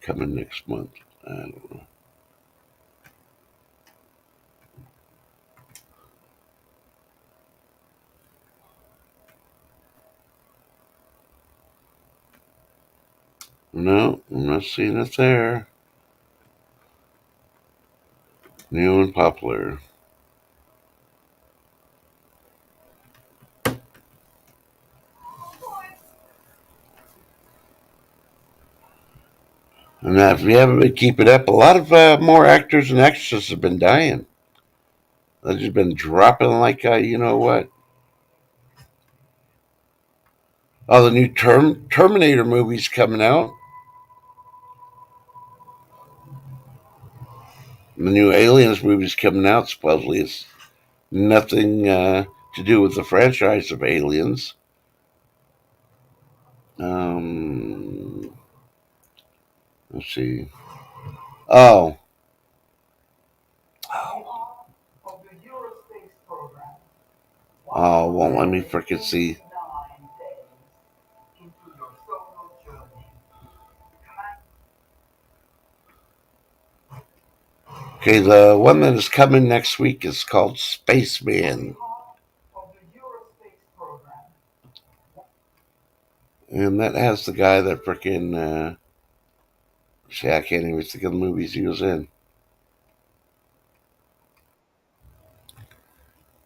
coming next month. I don't know. No, I'm not seeing it there. New and popular. And if you haven't been keeping up, a lot of more actors and actresses have been dying. They've just been dropping like you know what? Oh, the new Terminator movie's coming out. The new Aliens movie's coming out. Supposedly, it's nothing to do with the franchise of Aliens. Let's see. Oh, oh, won't let me freaking see. Okay, the one that is coming next week is called Spaceman, and that has the guy that freaking. See, I can't even think of the movies he was in.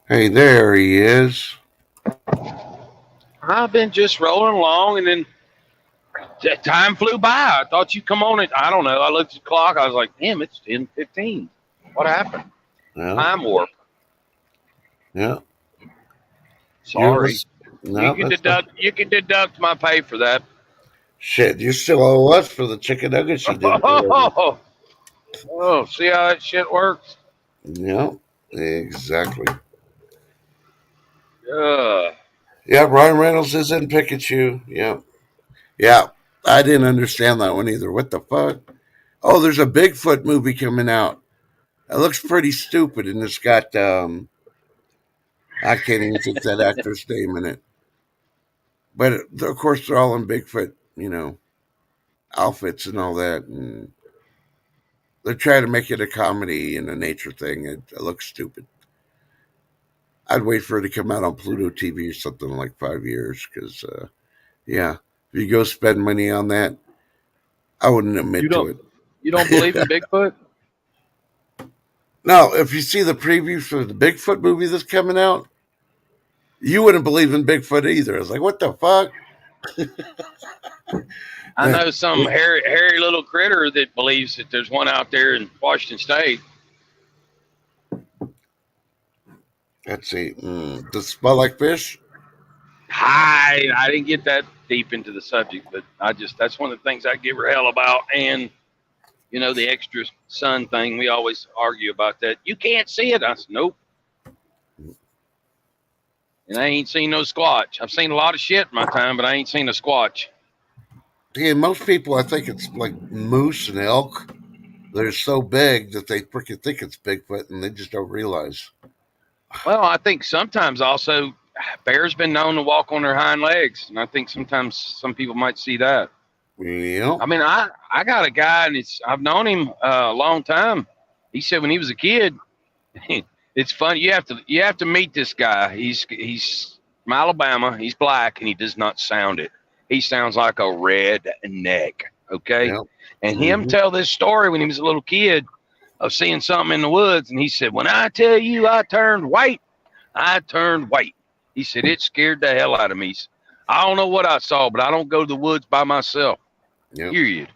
Hey, there he is. I've been just rolling along, and then time flew by. I thought you'd come on it. I don't know. I looked at the clock. I was like, damn, it's 10:15. What happened? Yeah, Time warp. yeah. You're Sorry. You no, can that's fine. deduct. You can deduct my pay for that. Shit, you still owe us for the chicken nuggets you didn't deliver. Oh, oh, see how that shit works? Yeah, exactly. Uh, Yeah, Ryan Reynolds is in Pikachu. Yeah, yeah. I didn't understand that one either. What the fuck? Oh, there's a Bigfoot movie coming out. It looks pretty stupid, and it's got I can't even think that actor's name in it. But of course, they're all in Bigfoot, outfits and all that, and they're trying to make it a comedy and a nature thing. It looks stupid. I'd wait for it to come out on Pluto TV or something in like 5 years, because yeah, if you go spend money on that, I wouldn't you admit to don't. it. You don't believe in Bigfoot? Now, if you see the preview for the Bigfoot movie that's coming out, you wouldn't believe in Bigfoot either. I was like, what the fuck? I know some hairy little critter that believes that there's one out there in Washington State. Let's see. Does it smell like fish? I didn't get that deep into the subject, but that's one of the things I give her hell about. And the extra sun thing, we always argue about that. You can't see it. I said, nope. And I ain't seen no squatch. I've seen a lot of shit in my time, but I ain't seen a squatch. Yeah, most people, I think it's like moose and elk. They're so big that they freaking think it's Bigfoot, and they just don't realize. Well, I think sometimes also bears been known to walk on their hind legs, and I think sometimes some people might see that. Yeah, I mean, I got a guy, and I've known him a long time. He said when he was a kid, it's funny. You have to meet this guy. He's from Alabama. He's black, and he does not sound it. He sounds like a redneck. Okay, yeah, and him hmm tell this story when he was a little kid of seeing something in the woods, and he said, "When I tell you I turned white, I turned white." He said it scared the hell out of me. I don't know what I saw, but I don't go to the woods by myself. yep, Period.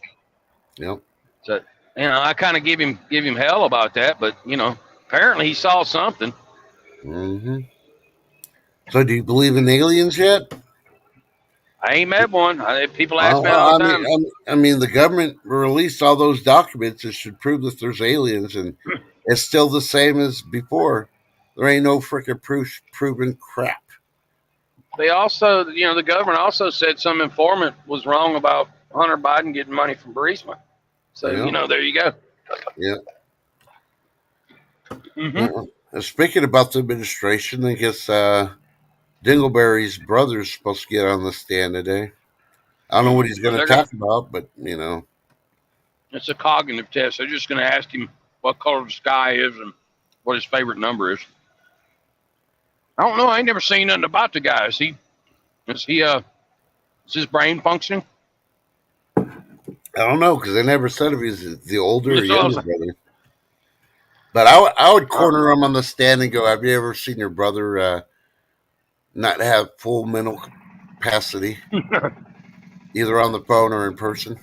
yep. So I kind of give him hell about that, but apparently he saw something. hmm So, do you believe in aliens yet? I ain't met one. People ask Well, me all the time. I mean, the government released all those documents that should prove that there's aliens, and it's still the same as before. There ain't no freaking proof proven crap. They also, the government also said some informant was wrong about Hunter Biden getting money from Burisma. So Yeah, there you go. yeah. Mm-hmm. Yeah. Speaking about the administration, I guess Dingleberry's brother's supposed to get on the stand today. I don't know what he's Well, going to they're gonna. talk about, but It's a cognitive test. They're just going to ask him what color the sky is and what his favorite number is. I don't know. I ain't never seen nothing about the guy. Is his brain functioning? I don't know because they never said if he's the older or That's all I was younger like, brother. But I would oh. corner him on the stand and go, "Have you ever seen your brother not have full mental capacity, either on the phone or in person?"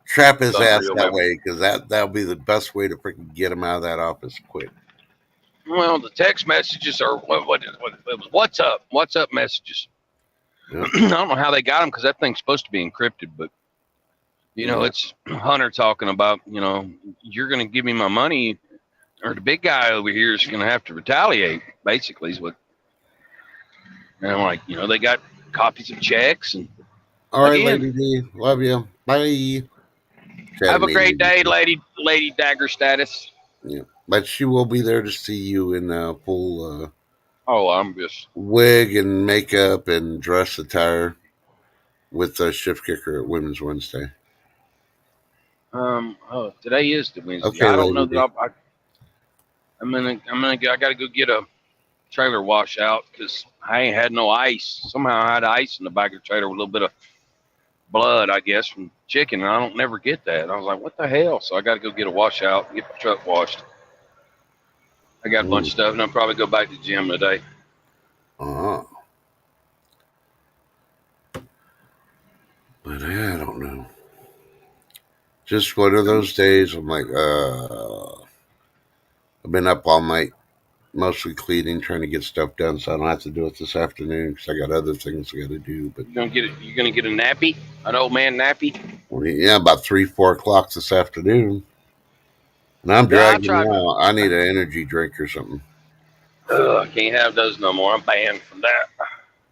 Trap It's his ass unreal, that man. way, because that'll be the best way to freaking get him out of that office quick. Well, the text messages are what's up? What's up messages? Yep. I don't know how they got them because that thing's supposed to be encrypted, but Yeah. it's Hunter talking about, you're going to give me my money, or the big guy over here is going to have to retaliate. Basically, is what. And I'm like, they got copies of checks, and All right, again, Lady D. Love you. Bye. Chat have a great immediately. day, Lady Dagger status. Yeah. But she will be there to see you in full Oh, I'm just. wig and makeup and dress attire with a shift kicker at Women's Wednesday. Oh, today is the Wednesday. Okay, I don't Lady know D. that I got to go get a trailer wash out because I ain't had no ice. Somehow I had ice in the back of the trailer with a little bit of blood, I guess, from chicken, and I don't never get that. And I was like, what the hell? So I got to go get a wash out and get the truck washed. I got a bunch of stuff, and I'll probably go back to the gym today. Uh-huh. But I don't know. Just one of those days. I'm like, I've been up all night, mostly cleaning, trying to get stuff done, so I don't have to do it this afternoon because I got other things I got to do. But You're gonna get a nappy, an old man nappy. yeah, about 3, 4 o'clock this afternoon, and I'm Yeah, I dragging tried. now. I need an energy drink or something. I can't have those no more. I'm banned from that.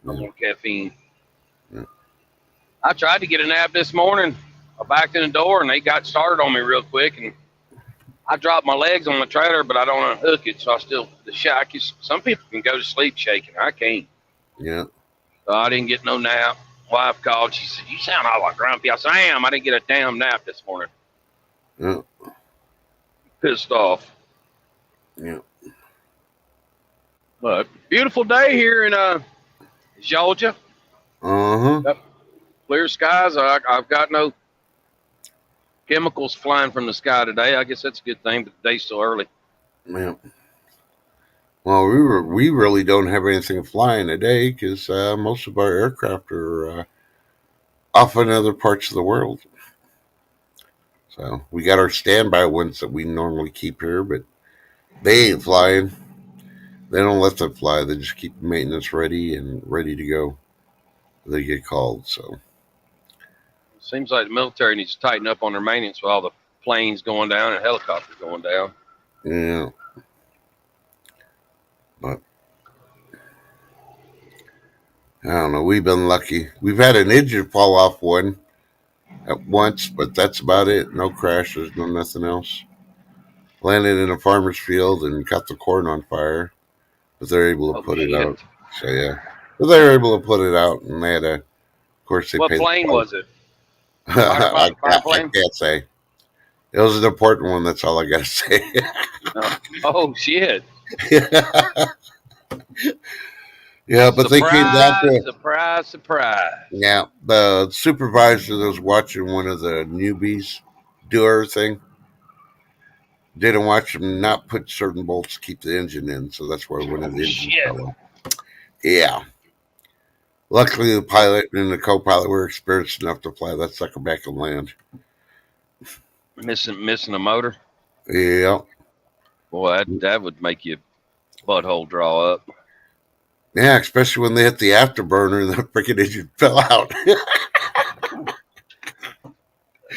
No Yeah, more caffeine. yeah. I tried to get a nap this morning. I backed in the door and they got started on me real quick, and I dropped my legs on the trailer, but I don't unhook it, so I still the shack is. Some people can go to sleep shaking. I can't. Yeah. So I didn't get no nap. Wife called. She said, "You sound all like grumpy." I said, "I am. I didn't get a damn nap this morning. Yeah. Pissed off." Yeah. But beautiful day here in Georgia. Uh-huh. Yep. Clear skies. I've got no chemicals flying from the sky today. I guess that's a good thing, but the day's still early. Yeah. Well, we really don't have anything flying today because most of our aircraft are off in other parts of the world. So we got our standby ones that we normally keep here, but they ain't flying. They don't let them fly. They just keep maintenance ready and ready to go. They get called. So Seems like the military needs to tighten up on their maintenance with all the planes going down and helicopters going down. yeah, but I don't know. We've been lucky. We've had an engine fall off one at once, but that's about it. No crashes, no nothing else. Landed in a farmer's field and caught the corn on fire, but they're able to Oh put it shit! out. So yeah, but they were able to put it out, and they had a. Of course, they What paid the plane price. was it? Fire I plane? can't say. It was an important one. That's all I got to say. Oh, oh shit! Yeah, but they came down Surprise! to Surprise! Surprise! yeah. The supervisor that was watching one of the newbies do everything didn't watch them not put certain bolts to keep the engine in, so that's why one of Oh the engines shit! fell off. Yeah. Luckily, the pilot and the co-pilot were experienced enough to fly that sucker back and land. Missing a motor. Yeah. Boy, that would make your butthole draw up. Yeah, especially when they hit the afterburner and the freaking engine fell out.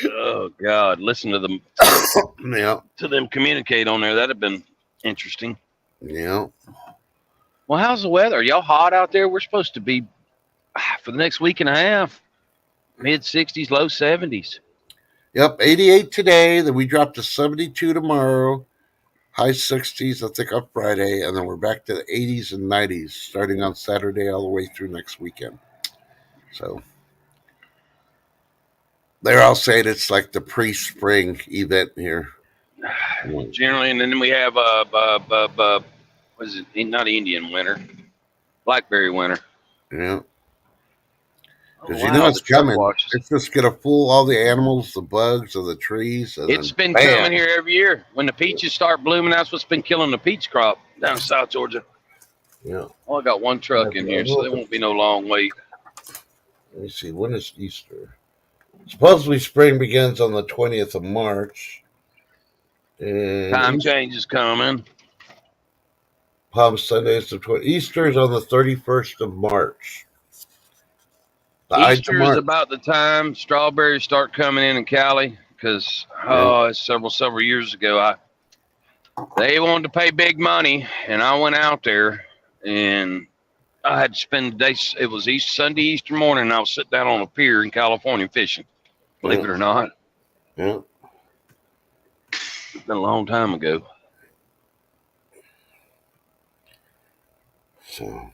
Oh God! Listen to them Yeah. to them communicate on there. That'd have been interesting. Yeah. Well, how's the weather? Are y'all hot out there? We're supposed to be for the next week and a half, mid 60s, low 70s. Yep. 88 today. Then we drop to 72 tomorrow. High 60s, I think, on Friday. And then we're back to the 80s and 90s starting on Saturday all the way through next weekend. So they're all saying it's like the pre spring event here. Generally, and then we have what is it? Not Indian winter, blackberry winter. Yeah. Oh Because you know wow, the it's truck coming. washes. It's just going to fool all the animals, the bugs, and the trees. And It's then been bam. coming here every year. When the peaches start blooming, that's what's been killing the peach crop down in South Georgia. Yeah. Oh, I got one truck in here, so there won't be no long wait. Let me see. When is Easter? Supposedly spring begins on the 20th of March. And Time change is coming. Palm Sunday is the 20th. Easter is on the 31st of March. The Ides of Easter is March. about the time strawberries start coming in Cali because Yeah. it's several years ago. They wanted to pay big money, and I went out there, and I had to spend the day. It was Sunday, Easter morning, and I was sitting down on a pier in California fishing. Believe Yeah. it or not, Yeah. it's been a long time ago. So,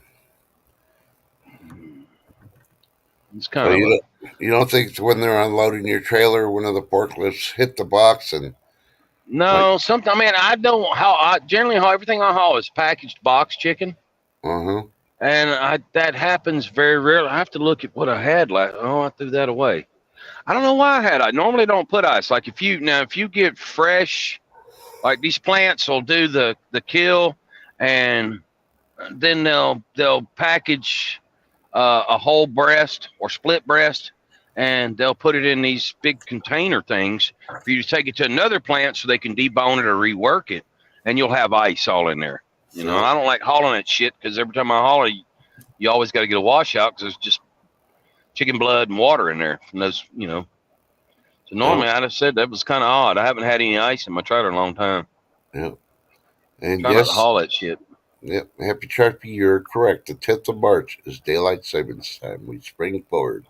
It's so kind of a you don't think when they're unloading your trailer, one of the forklifts hit the box and like, no. Something. I mean, I don't how I generally how everything I haul is packaged box chicken. uh huh, And that happens very rarely. I have to look at what I had last. Oh, I threw that away. I don't know why I had. I normally don't put ice. Like if you get fresh, like these plants will do the kill, and then they'll package a whole breast or split breast, and they'll put it in these big container things for you to take it to another plant so they can debone it or rework it, and you'll have ice all in there. You know, so I don't like hauling that shit because every time I haul it, you always got to get a washout because there's just chicken blood and water in there. And those, you know. So yeah, normally I'd have said that was kind of odd. I haven't had any ice in my trailer in a long time. yeah. And Try not to yes, haul that shit. yeah, Happy Sharpie, you're correct. The 10th of March is daylight savings time. We spring forward.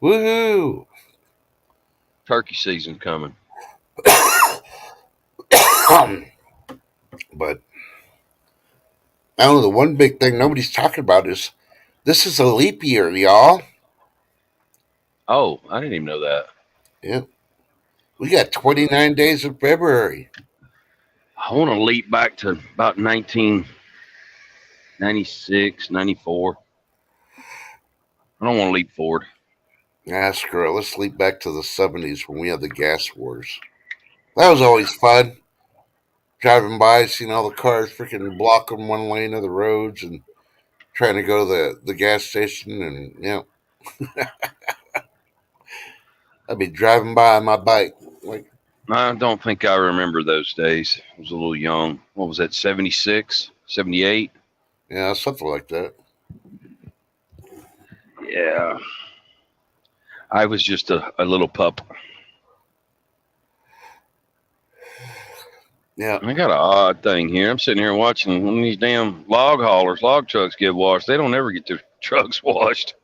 Woohoo! Turkey season coming. But I don't know. The one big thing nobody's talking about is this is a leap year, y'all. Oh, I didn't even know that. Yeah, we got 29 days of February. I want to leap back to about 1996, 94. I don't want to leap forward. Ah, screw it. Let's leap back to the 70s when we had the gas wars. That was always fun. Driving by, seeing all the cars freaking blocking one lane of the roads and trying to go to the gas station. And, I'd be driving by on my bike. Like, I don't think I remember those days. I was a little young. What was that, 76, 78? yeah, something like that. Yeah. I was just a little pup. Yeah, I got an odd thing here. I'm sitting here watching one of these damn log trucks get washed. They don't ever get their trucks washed.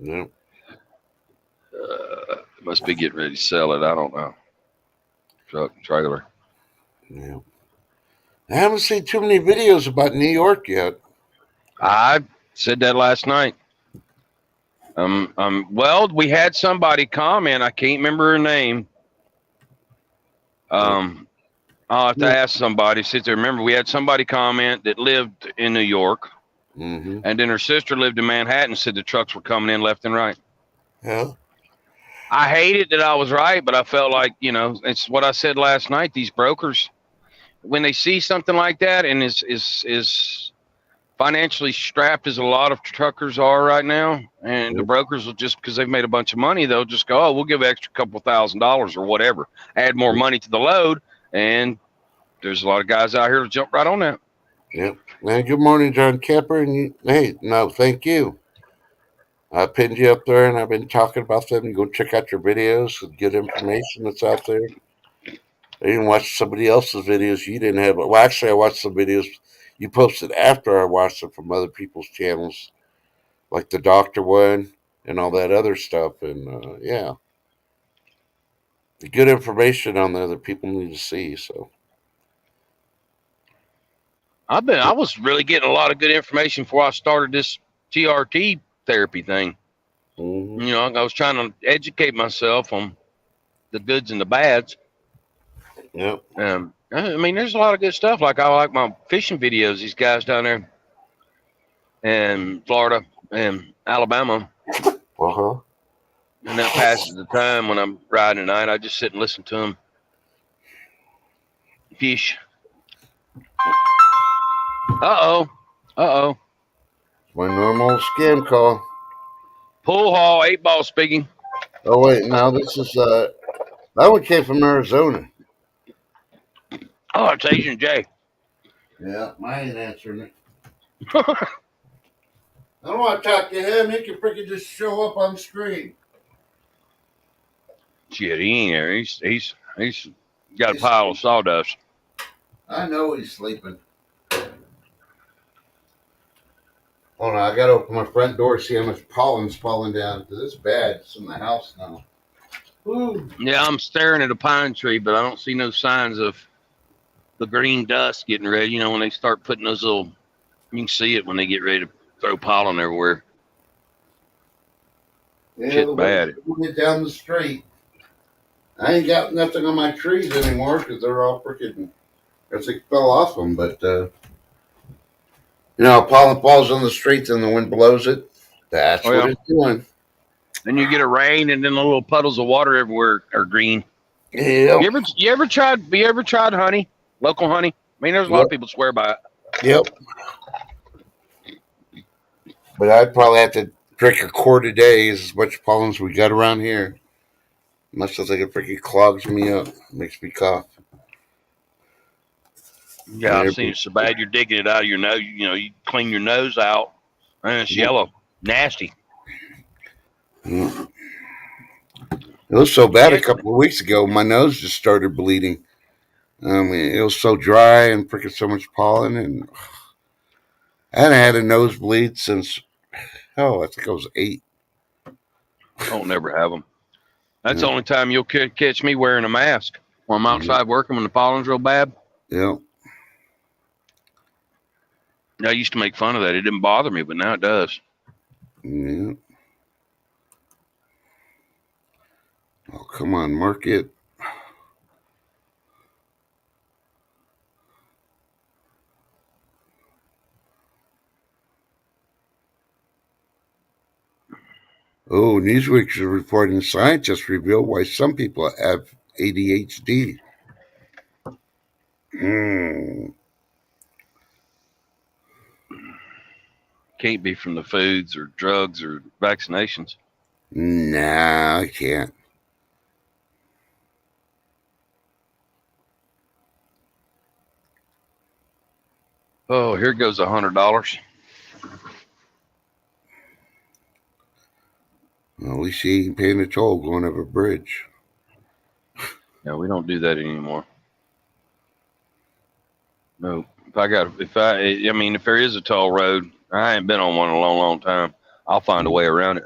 yeah, Must be getting ready to sell it. I don't know. Truck and trailer. yeah. I haven't seen too many videos about New York yet. I said that last night. Well, we had somebody comment. I can't remember her name. Yeah. Um, I'll have to ask somebody. Sit there. Remember, we had somebody comment that lived in New York, Mm-hmm. and then her sister lived in Manhattan. Said the trucks were coming in left and right. Yeah. I hated that I was right, but I felt like it's what I said last night. These brokers, when they see something like that, and is financially strapped as a lot of truckers are right now, and the Yeah. brokers will just because they've made a bunch of money, they'll just go, oh, we'll give an extra couple $1,000s or whatever, add more money to the load, and there's a lot of guys out here to jump right on that. Yeah. Man, good morning, John Kepper. And hey, no, thank you. I pinned you up there, and I've been talking about them. You go check out your videos and good information that's out there. I even watched somebody else's videos you didn't have. Well, actually, I watched some videos you posted after I watched them from other people's channels, like the doctor one and all that other stuff. And yeah, the good information on there that people need to see. So, I was really getting a lot of good information before I started this TRT therapy thing. mm-hmm. I was trying to educate myself on the goods and the bads. Yep. I mean, there's a lot of good stuff. Like I like my fishing videos. These guys down there in Florida and Alabama, Uh huh. and that passes the time when I'm riding at night. I just sit and listen to them fish. Uh oh. Uh oh. My normal scam call. Pool hall, 8 ball speaking. Oh wait, no, this is that one came from Arizona. Oh, it's Asian J. Yeah, I ain't answering it. I don't want to talk to him. He can freaking just show up on screen. Shit, he ain't there. He's got a He's pile of sawdust. I know he's sleeping. Hold on, I gotta open my front door, see how much pollen's falling down, because it's bad. It's in the house now. Woo. Yeah, I'm staring at a pine tree, but I don't see no signs of the green dust getting ready. You know, when they start putting those little, you can see it when they get ready to throw pollen everywhere. Yeah, the Shit wind's bad. blowing it down the street. I ain't got nothing on my trees anymore because they're all freaking, as they fell off them. But, pollen falls on the streets and the wind blows it. That's Oh what yeah. it's doing. Then you get a rain, and then the little puddles of water everywhere are green. Yep. You ever tried honey? Local honey? I mean, there's a lot Yep. of people swear by it. Yep. But I'd probably have to drink a quart a day, is as much pollen as we got around here. Unless it's like it freaking clogs me up, makes me cough. Yeah, I've seen Every, it so bad you're digging it out of your nose. You know, you clean your nose out, and it's yellow, nasty. it was so bad Yeah, a couple of weeks ago. My nose just started bleeding. I mean, it was so dry and freaking so much pollen, and I hadn't had a nosebleed since I think I was 8. don't never have them. That's Yeah, the only time you'll catch me wearing a mask when I'm yeah, outside working when the pollen's real bad. yeah, I used to make fun of that. It didn't bother me, but now it does. yeah. Oh, come on, mark it. Oh, Newsweek is reporting scientists reveal why some people have ADHD. Mm, Can't be from the foods or drugs or vaccinations. nah, I can't. Oh, here goes $100. Well, at least he ain't paying a toll going over a bridge. Yeah, we don't do that anymore. No. If there is a toll road, I ain't been on one in a long, long time. I'll find a Mm, way around it.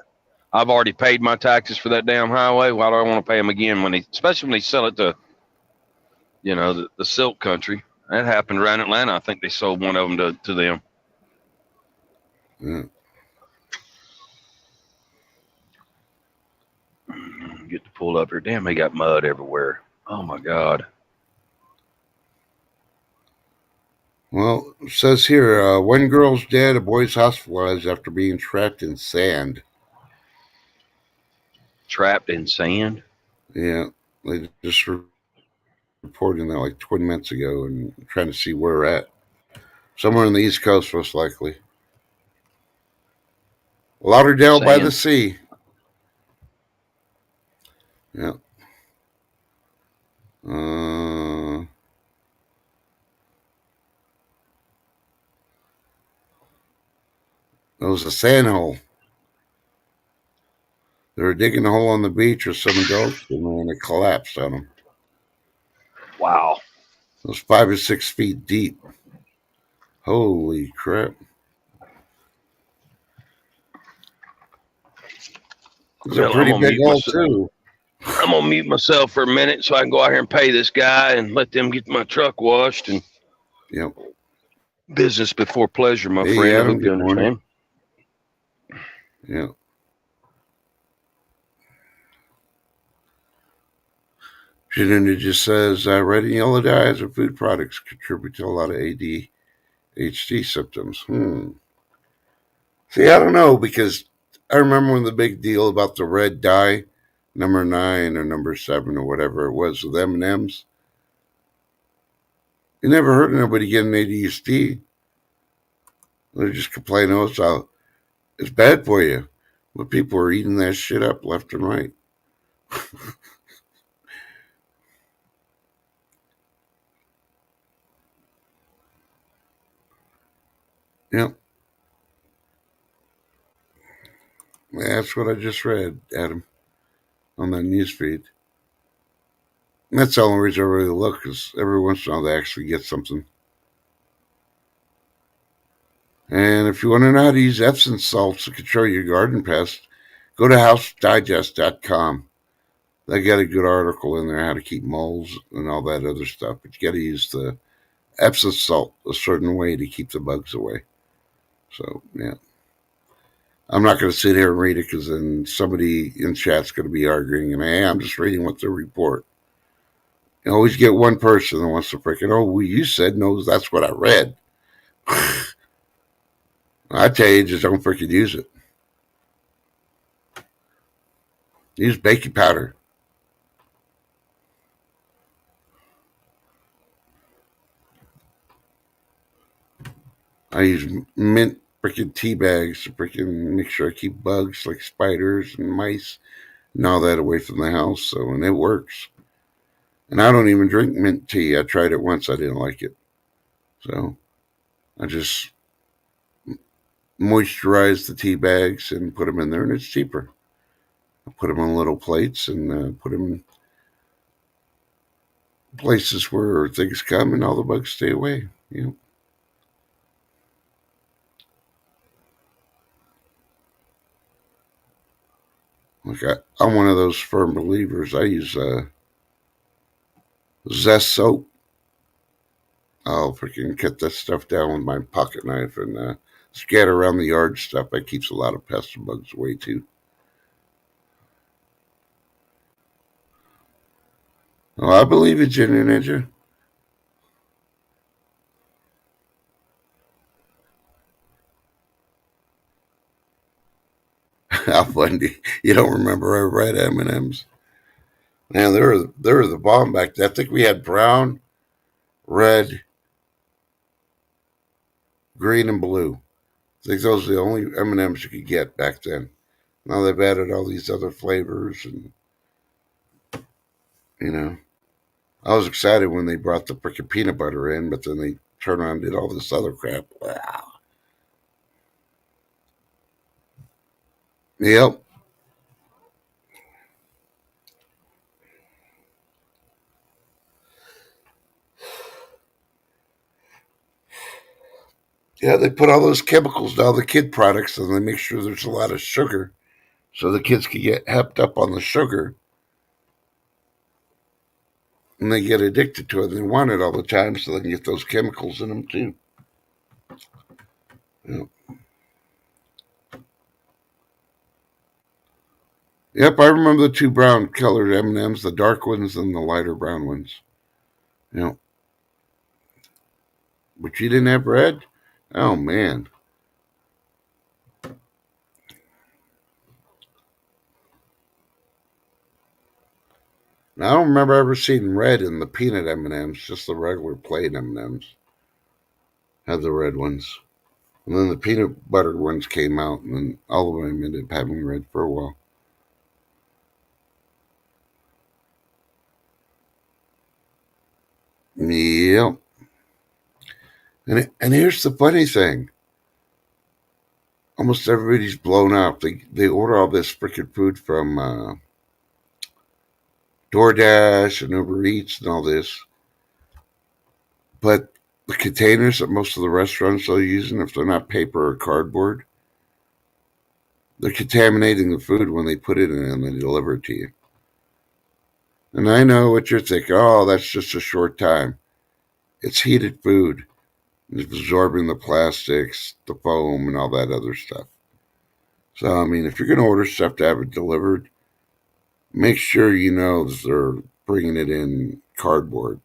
I've already paid my taxes for that damn highway. Why do I want to pay them again especially when they sell it to, the silk country? That happened around Atlanta. I think they sold one of them to them. yeah. Get to pull up here. Damn, they got mud everywhere. Oh my God. Well, it says here, one girl's dead, a boy's hospitalized after being trapped in sand. Trapped in sand. Yeah, they just reporting that like 20 minutes ago and trying to see where we're at. Somewhere on the East Coast, most likely. Lauderdale by the Sand. sea. Yeah. Uh, it was a sand hole. They were digging a hole on the beach with some adults, and then it collapsed on them. Wow. It was 5 or 6 feet deep. Holy crap! It was a Well, I'm pretty gonna big mute hole myself. too. I'm gonna mute myself for a minute so I can go out here and pay this guy and let them get my truck washed and Yep. business before pleasure, my Hey, friend. I Adam. hope you Good morning. understand. Yeah. It just says red and yellow dyes or food products contribute to a lot of ADHD symptoms. See, I don't know because I remember when the big deal about the red dye, number 9 or number 7 or whatever it was with M&Ms. You never heard of nobody getting ADHD. They're just complaining, it's bad for you. But people are eating that shit up left and right. Yep, that's what I just read, Adam, on that news feed. And that's the only reason I really look, because every once in a while they actually get something. And if you want to know how to use Epsom salts to control your garden pests, go to housedigest.com. They got a good article in there how to keep moles and all that other stuff. But you got to use the Epsom salt a certain way to keep the bugs away. So, yeah. I'm not going to sit here and read it because then somebody in chat's going to be arguing, and hey, I'm just reading what they report. You always get one person that wants to freaking, oh, well, you said no, that's what I read. I tell you, just don't freaking use it. Use baking powder. I use mint freaking tea bags to freaking make sure I keep bugs like spiders and mice and all that away from the house. So, and it works. And I don't even drink mint tea. I tried it once. I didn't like it. So I just moisturize the tea bags and put them in there, and it's cheaper. I put them on little plates and put them in places where things come and all the bugs stay away. You know, like I'm one of those firm believers. I use Zest soap. I'll freaking cut that stuff down with my pocket knife and scatter around the yard stuff. That keeps a lot of pests and bugs away too. Oh, I believe it, Ginger Ninja. How funny! You don't remember our red M and M's? Man, they were the bomb back then. I think we had brown, red, green, and blue. I think those are the only M and M's you could get back then. Now they've added all these other flavors, and you know, I was excited when they brought the freaking peanut butter in, but then they turned around and did all this other crap. Wow. Yep. Yeah, they put all those chemicals in all the kid products, and they make sure there's a lot of sugar, so the kids can get hepped up on the sugar, and they get addicted to it. And they want it all the time, so they can get those chemicals in them too. Yep. Yep, I remember the two brown colored M and M's, the dark ones and the lighter brown ones. Yep. But you didn't have red? Oh man. Now, I don't remember ever seeing red in the peanut M and M's. Just the regular plain M and M's had the red ones, and then the peanut butter ones came out, and then all of them ended up having red for a while. Yep. And here's the funny thing: almost everybody's blown up. They order all this freaking food from DoorDash and Uber Eats and all this, but the containers that most of the restaurants are using, if they're not paper or cardboard, they're contaminating the food when they put it in and they deliver it to you. And I know what you're thinking. Oh, that's just a short time. It's heated food. It's absorbing the plastics, the foam, and all that other stuff. So, I mean, if you're going to order stuff to have it delivered, make sure you know that they're bringing it in cardboard.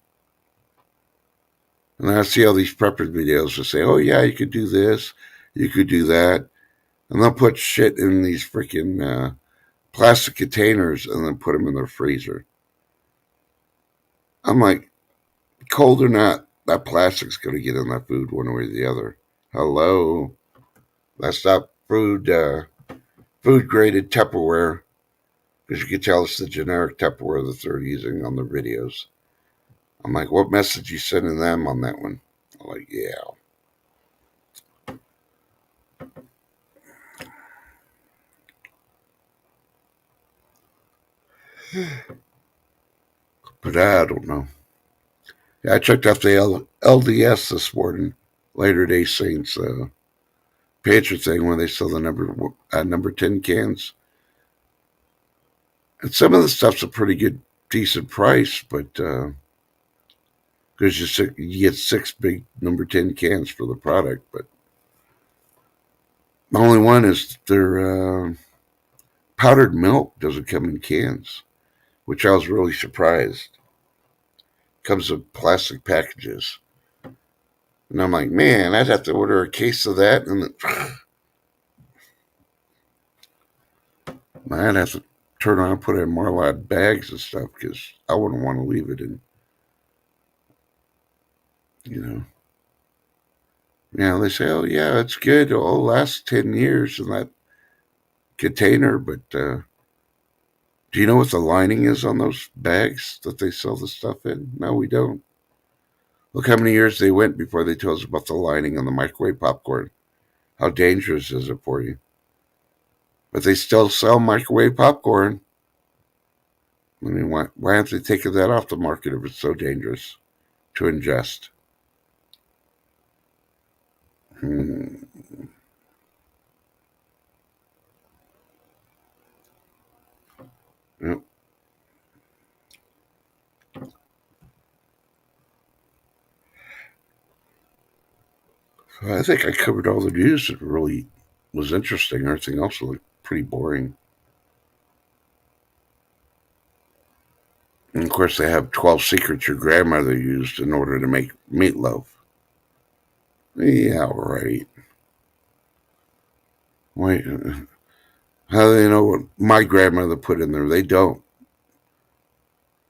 And I see all these prepping videos that say, oh, yeah, you could do this, you could do that. And they'll put shit in these freaking plastic containers and then put them in their freezer. I'm like, cold or not, that plastic's going to get in that food one way or the other. Hello. That's not food food graded Tupperware, because you can tell it's the generic Tupperware that they're using on the videos. I'm like, what message you sending them on that one? I'm like, yeah. But I don't know. Yeah, I checked out the LDS this morning, Later Day Saints pantry thing when they sell the number 10 cans. And some of the stuff's a pretty good, decent price, but because you get 6 big number 10 cans for the product. But the only one is their powdered milk doesn't come in cans, which I was really surprised. It comes in plastic packages. And I'm like, man, I'd have to order a case of that. And I'd have to turn around and put it in Marlad bags and stuff because I wouldn't want to leave it in, you know. Yeah, they say, oh, yeah, it's good. It'll last 10 years in that container. But do you know what the lining is on those bags that they sell the stuff in? No, we don't. Look how many years they went before they told us about the lining on the microwave popcorn. How dangerous is it for you? But they still sell microwave popcorn. I mean, why aren't they taking that off the market if it's so dangerous to ingest? Hmm. Yep. So I think I covered all the news that really was interesting. Everything else looked pretty boring. And of course, they have 12 secrets your grandmother used in order to make meatloaf. Yeah, right. Wait, how do they know what my grandmother put in there? They don't.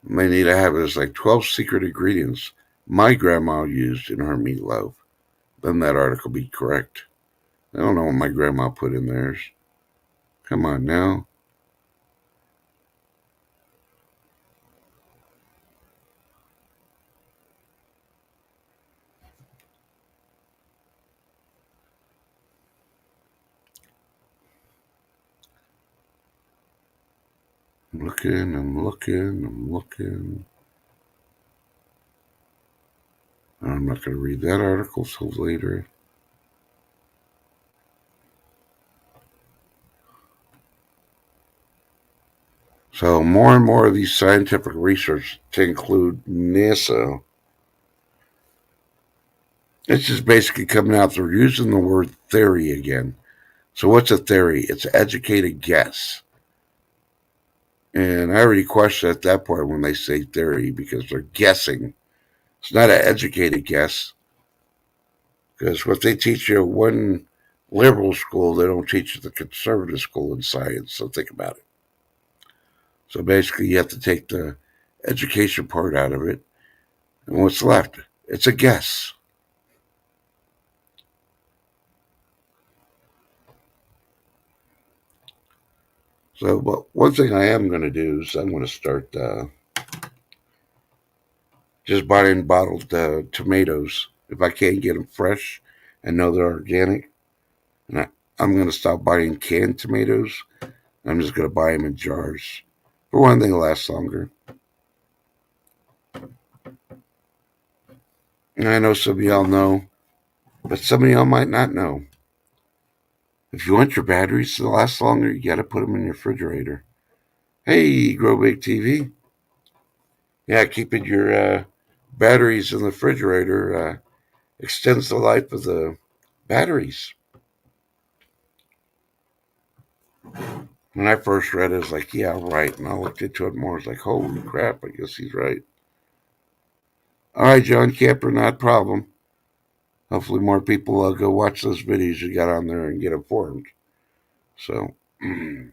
They need to have it as like 12 secret ingredients my grandma used in her meatloaf. Then that article be correct. I don't know what my grandma put in theirs. Come on now. I'm looking, I'm looking, I'm looking. I'm not going to read that article till later. So more and more of these scientific research to include NASA, it's just basically coming out. They're using the word theory again. So what's a theory? It's an educated guess. And I already question at that point when they say theory because they're guessing. It's not an educated guess because what they teach you at one liberal school, they don't teach you at the conservative school in science. So think about it. So basically, you have to take the education part out of it. And what's left? It's a guess. So, but one thing I am going to do is I'm going to start just buying bottled tomatoes if I can't get them fresh and know they're organic. And I'm going to stop buying canned tomatoes. I'm just going to buy them in jars. For one thing, it'll last longer. And I know some of y'all know, but some of y'all might not know. If you want your batteries to last longer, you got to put them in your refrigerator. Hey, Grow Big TV. Yeah, keeping your batteries in the refrigerator extends the life of the batteries. When I first read it, I was like, yeah, right. And I looked into it more. I was like, holy crap, I guess he's right. All right, John Camper, not a problem. Hopefully, more people will go watch those videos you got on there and get informed. So, and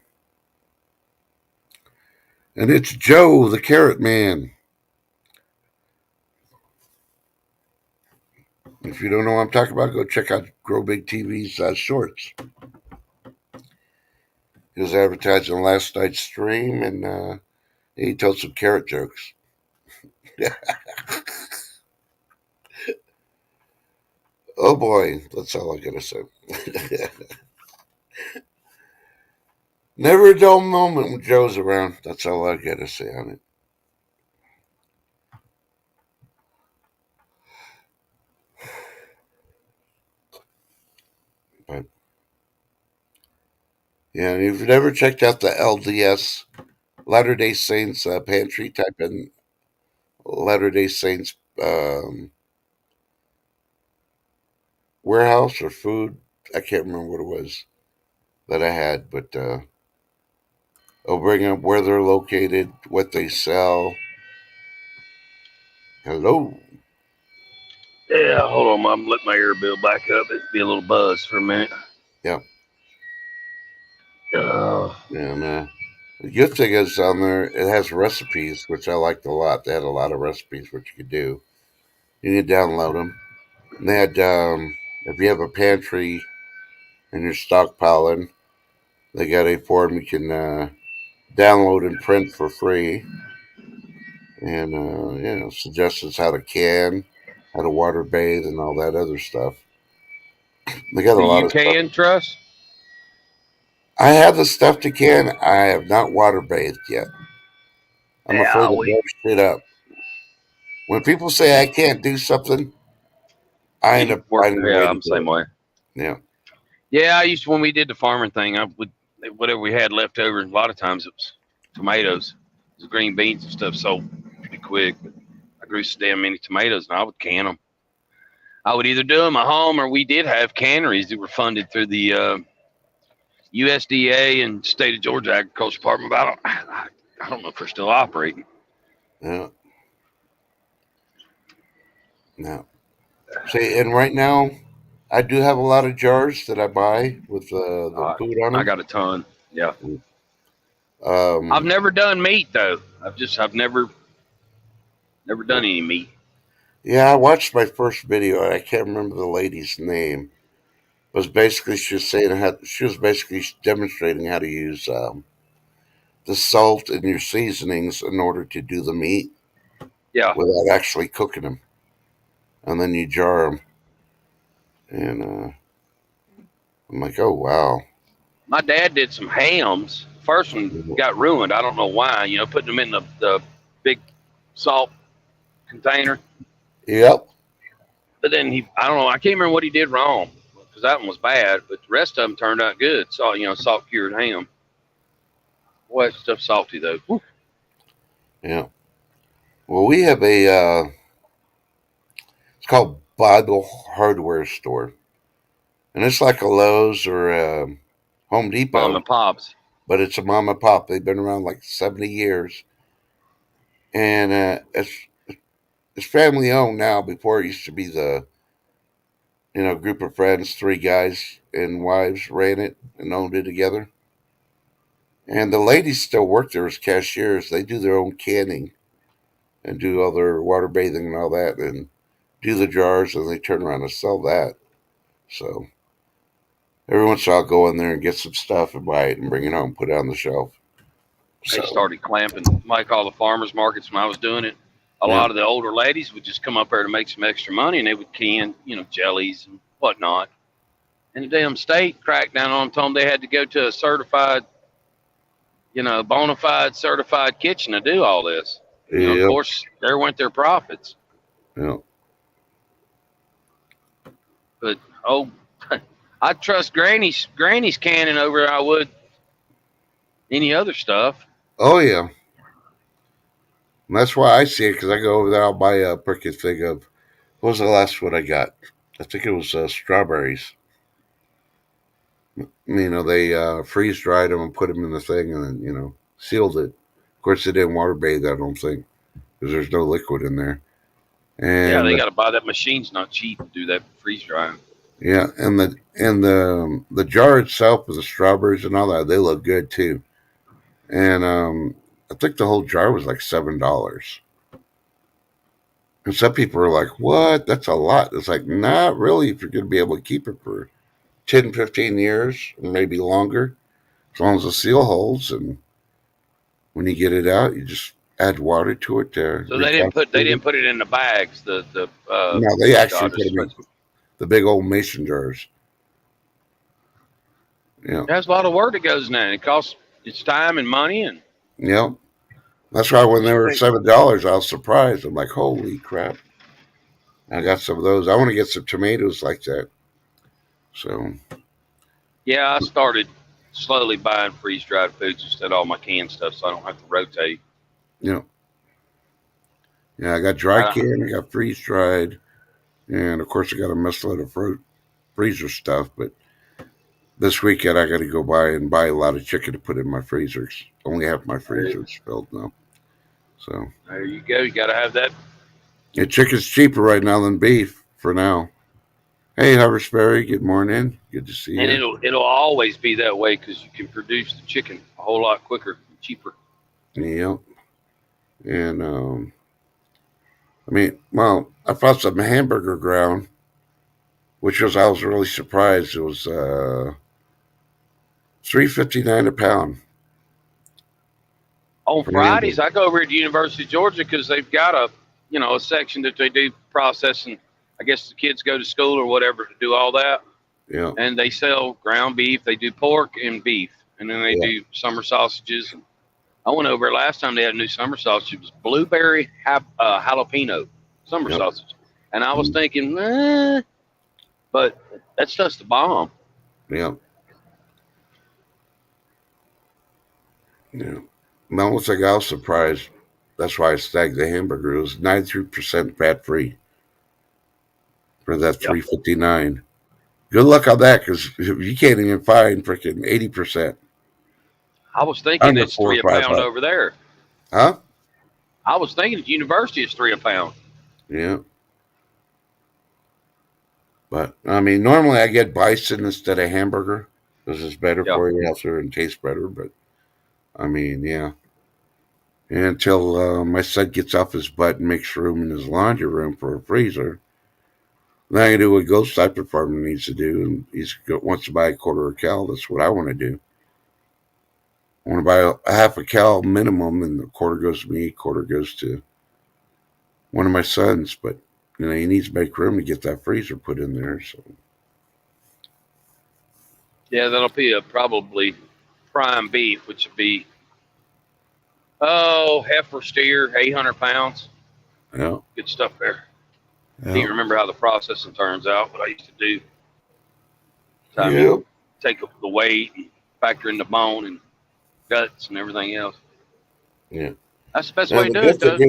it's Joe, the Carrot Man. If you don't know what I'm talking about, go check out Grow Big TV's shorts. He was advertising last night's stream, and he told some carrot jokes. Oh boy, that's all I gotta say. Never a dull moment when Joe's around. That's all I gotta say on it. But yeah, if you've never checked out the LDS Latter Day Saints pantry, type in Latter Day Saints warehouse or food. I can't remember what it was that I had, but I'll bring up where they're located, what they sell. Hello. Yeah, hold on. I'm let my air bill back up. It'd be a little buzz for a minute. Yeah. Uh, And the good thing is on there, it has recipes, which I liked a lot. They had a lot of recipes, which you could do. You can download them. And they had, if you have a pantry and you're stockpiling, they got a form you can download and print for free. And, suggestions how to can, how to water bathe, and all that other stuff. They got a the lot of stuff. UKN Trust. I have the stuff to can. I have not water bathed yet. I'm afraid Yeah, to we blow shit up. When people say I can't do something, I end you up work. finding a way Yeah, to I'm the do same it. way. Yeah. Yeah, I used to, when we did the farming thing. I would whatever we had left over. A lot of times it was tomatoes, it was green beans and stuff. Sold pretty quick. But I grew so damn many tomatoes, and I would can them. I would either do them at home, or we did have canneries that were funded through the USDA and state of Georgia Agriculture Department. But I don't know if they're still operating. Yeah. No. See, and right now, I do have a lot of jars that I buy with the Uh, food on I them. got a ton. Yeah, I've Um, never done meat though. I've never done any meat. yeah, I watched my first video. I can't remember the lady's name. It was basically she was saying how she was basically demonstrating how to use the salt in your seasonings in order to do the meat Yeah, without actually cooking them, and then you jar them. And I'm like, oh wow. my dad did some hams. First one got ruined. I don't know why. Putting them in the big salt container. Yep. But then I don't know. I can't remember what he did wrong because that one was bad. But the rest of them turned out good. Salt cured ham. Boy, that stuff's salty though. Woo. Yeah. Well, we have a it's called Bible Hardware Store, and it's like a Lowe's or a Home Mom Depot, and pops. but it's a mom and pop. They've been around like 70 years, and it's family owned now. Before it used to be the group of friends, three guys and wives ran it and owned it together. And the ladies still work there as cashiers. They do their own canning and do all their water bathing and all that, and do the jars, and they turn around and sell that. So every once in a while, I'll go in there and get some stuff and buy it and bring it home, put it on the shelf. They So started clamping, like all the farmers markets when I was doing it. A yeah, lot of the older ladies would just come up there to make some extra money, and they would can, jellies and whatnot. And the damn state cracked down on them, told them they had to go to a certified, bona fide certified kitchen to do all this. Of yeah, course, there went their profits. yeah. But oh, I trust Granny's canning over I would any other stuff. Oh yeah. And that's why I see it because I go over there. I'll buy a freaking thing of what was the last one I got? I think it was strawberries. They freeze dried them and put them in the thing, and then sealed it. Of course, they didn't water bathe. I don't think because there's no liquid in there. Yeah, And they got to buy that machine's not cheap to do that freeze drying. yeah, and the jar itself with the strawberries and all that, they look good too. And I think the whole jar was like $7. And some people are like, "What? That's a lot." It's like, not really. If you're going to be able to keep it for 10, 15 years, or maybe longer, as long as the seal holds, and when you get it out, you just add water to it to So they reconstitute it. didn't put it in the bags. The No, they oh actually god, put this them in is the big old mason jars. Yeah, there's a lot of work that goes in that. It costs it's time and money, and yeah. That's why when what they you were think? $7, I was surprised. I'm like, holy crap! I got some of those. I want to get some tomatoes like that. So, Yeah, I started slowly buying freeze dried foods instead of all my canned stuff, so I don't have to rotate. you know, yeah, I got dry I, canned, I got freeze dried, and of course, I got a mess load of freezer stuff. But this weekend, I got to go buy a lot of chicken to put in my freezers. Only half my freezer is filled now. So, there you go. You got to have that, yeah, chicken's cheaper right now than beef for now. Hey, Harvestberry, good morning. Good to see and you. it'll always be that way because you can produce the chicken a whole lot quicker, and cheaper. Yep. And I mean, well, I found some hamburger ground, which was I was really surprised. It was $3.59 a pound On for hamburger. Fridays, I go over to University of Georgia because they've got a section that they do processing. I guess the kids go to school or whatever to do all that, Yeah, and they sell ground beef. They do pork and beef, and then they yeah, do summer sausages. And I went over last time they had a new summer sausage. It was blueberry jalapeno summer yep, sausage, and I was mm, thinking, but that stuff's the bomb. yeah, yeah. Now, once I was surprised. That's why I snagged the hamburger. It was 93% fat free for that Yep. 3.59. Good luck on that because you can't even find freaking 80% I was thinking under it's four three or a five pound bucks. over there. Huh? I was thinking at university it's three a pound. Yeah. But I mean, normally I get bison instead of hamburger because it's better Yeah. for you, healthier, and tastes better. But I mean, yeah. And until my son gets off his butt and makes room in his laundry room for a freezer, then I can do what Ghost Diaper Farmer needs to do. And wants to buy a quarter of a cow. That's what I want to do. I want to buy a half a cow minimum, and a quarter goes to me, a quarter goes to one of my sons. But he needs to make room to get that freezer put in there. So Yeah, that'll be a probably prime beef, which would be heifer steer, 800 pounds. yeah, Good stuff there. yeah, Can't remember how the processing turns out, but I used to do time you yeah, take the weight and factor in the bone and guts and everything else. yeah. That's the best way And to do it, though.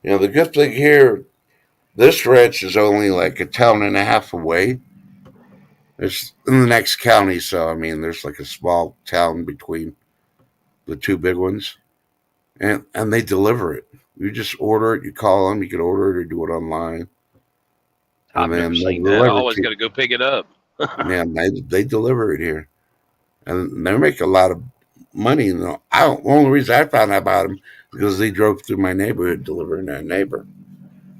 the good thing here, this ranch is only like a town and a half away. It's in the next county, so I mean, there's like a small town between the two big ones, and they deliver it. You just order it. You call them. You can order it or do it online, and I've never then they seen that. I deliver it always to got to go pick it up. man. They deliver it here, and they make a lot of money. I don't, the only reason I found out about them because they drove through my neighborhood delivering that neighbor.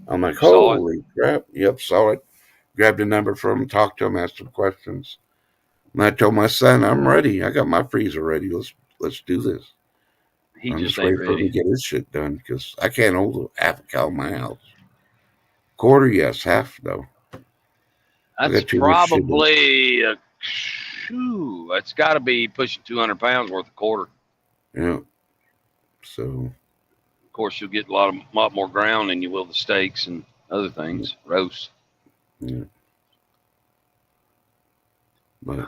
I'm like, You saw it. holy crap! Yep, saw it. Grabbed a number from him, talked to him, asked him questions. And I told my son, I'm ready. I got my freezer ready. Let's do this. He I'm just just ain't waiting for him to ready. get his shit done because I can't hold a half a cow in my house. Quarter, yes. Half, no. I That's got too much shit in. probably that's got to be pushing 200 pounds worth of quarter. Yeah. So, Of course, you'll get lot more ground than you will the steaks and other things, roast. yeah. But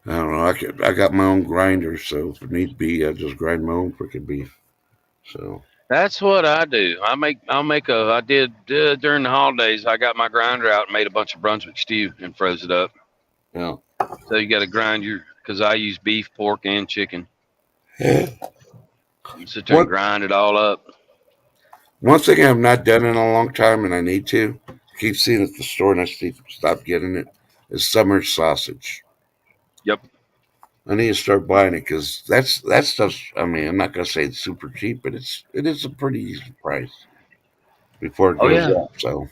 I don't know. I got my own grinder, so if it need be, I just grind my own freaking beef. So, That's what I do. I did during the holidays. I got my grinder out and made a bunch of Brunswick stew and froze it up. yeah. So you got to grind because I use beef, pork, and chicken. Yeah. You sit there and One, grind it all up. one thing I've not done in a long time, and I need to, keep seeing it at the store, and I stop getting it, is summer sausage. Yep. I need to start buying it because that stuff's. I mean, I'm not gonna say it's super cheap, but it is a pretty easy price before it Oh goes yeah. up. So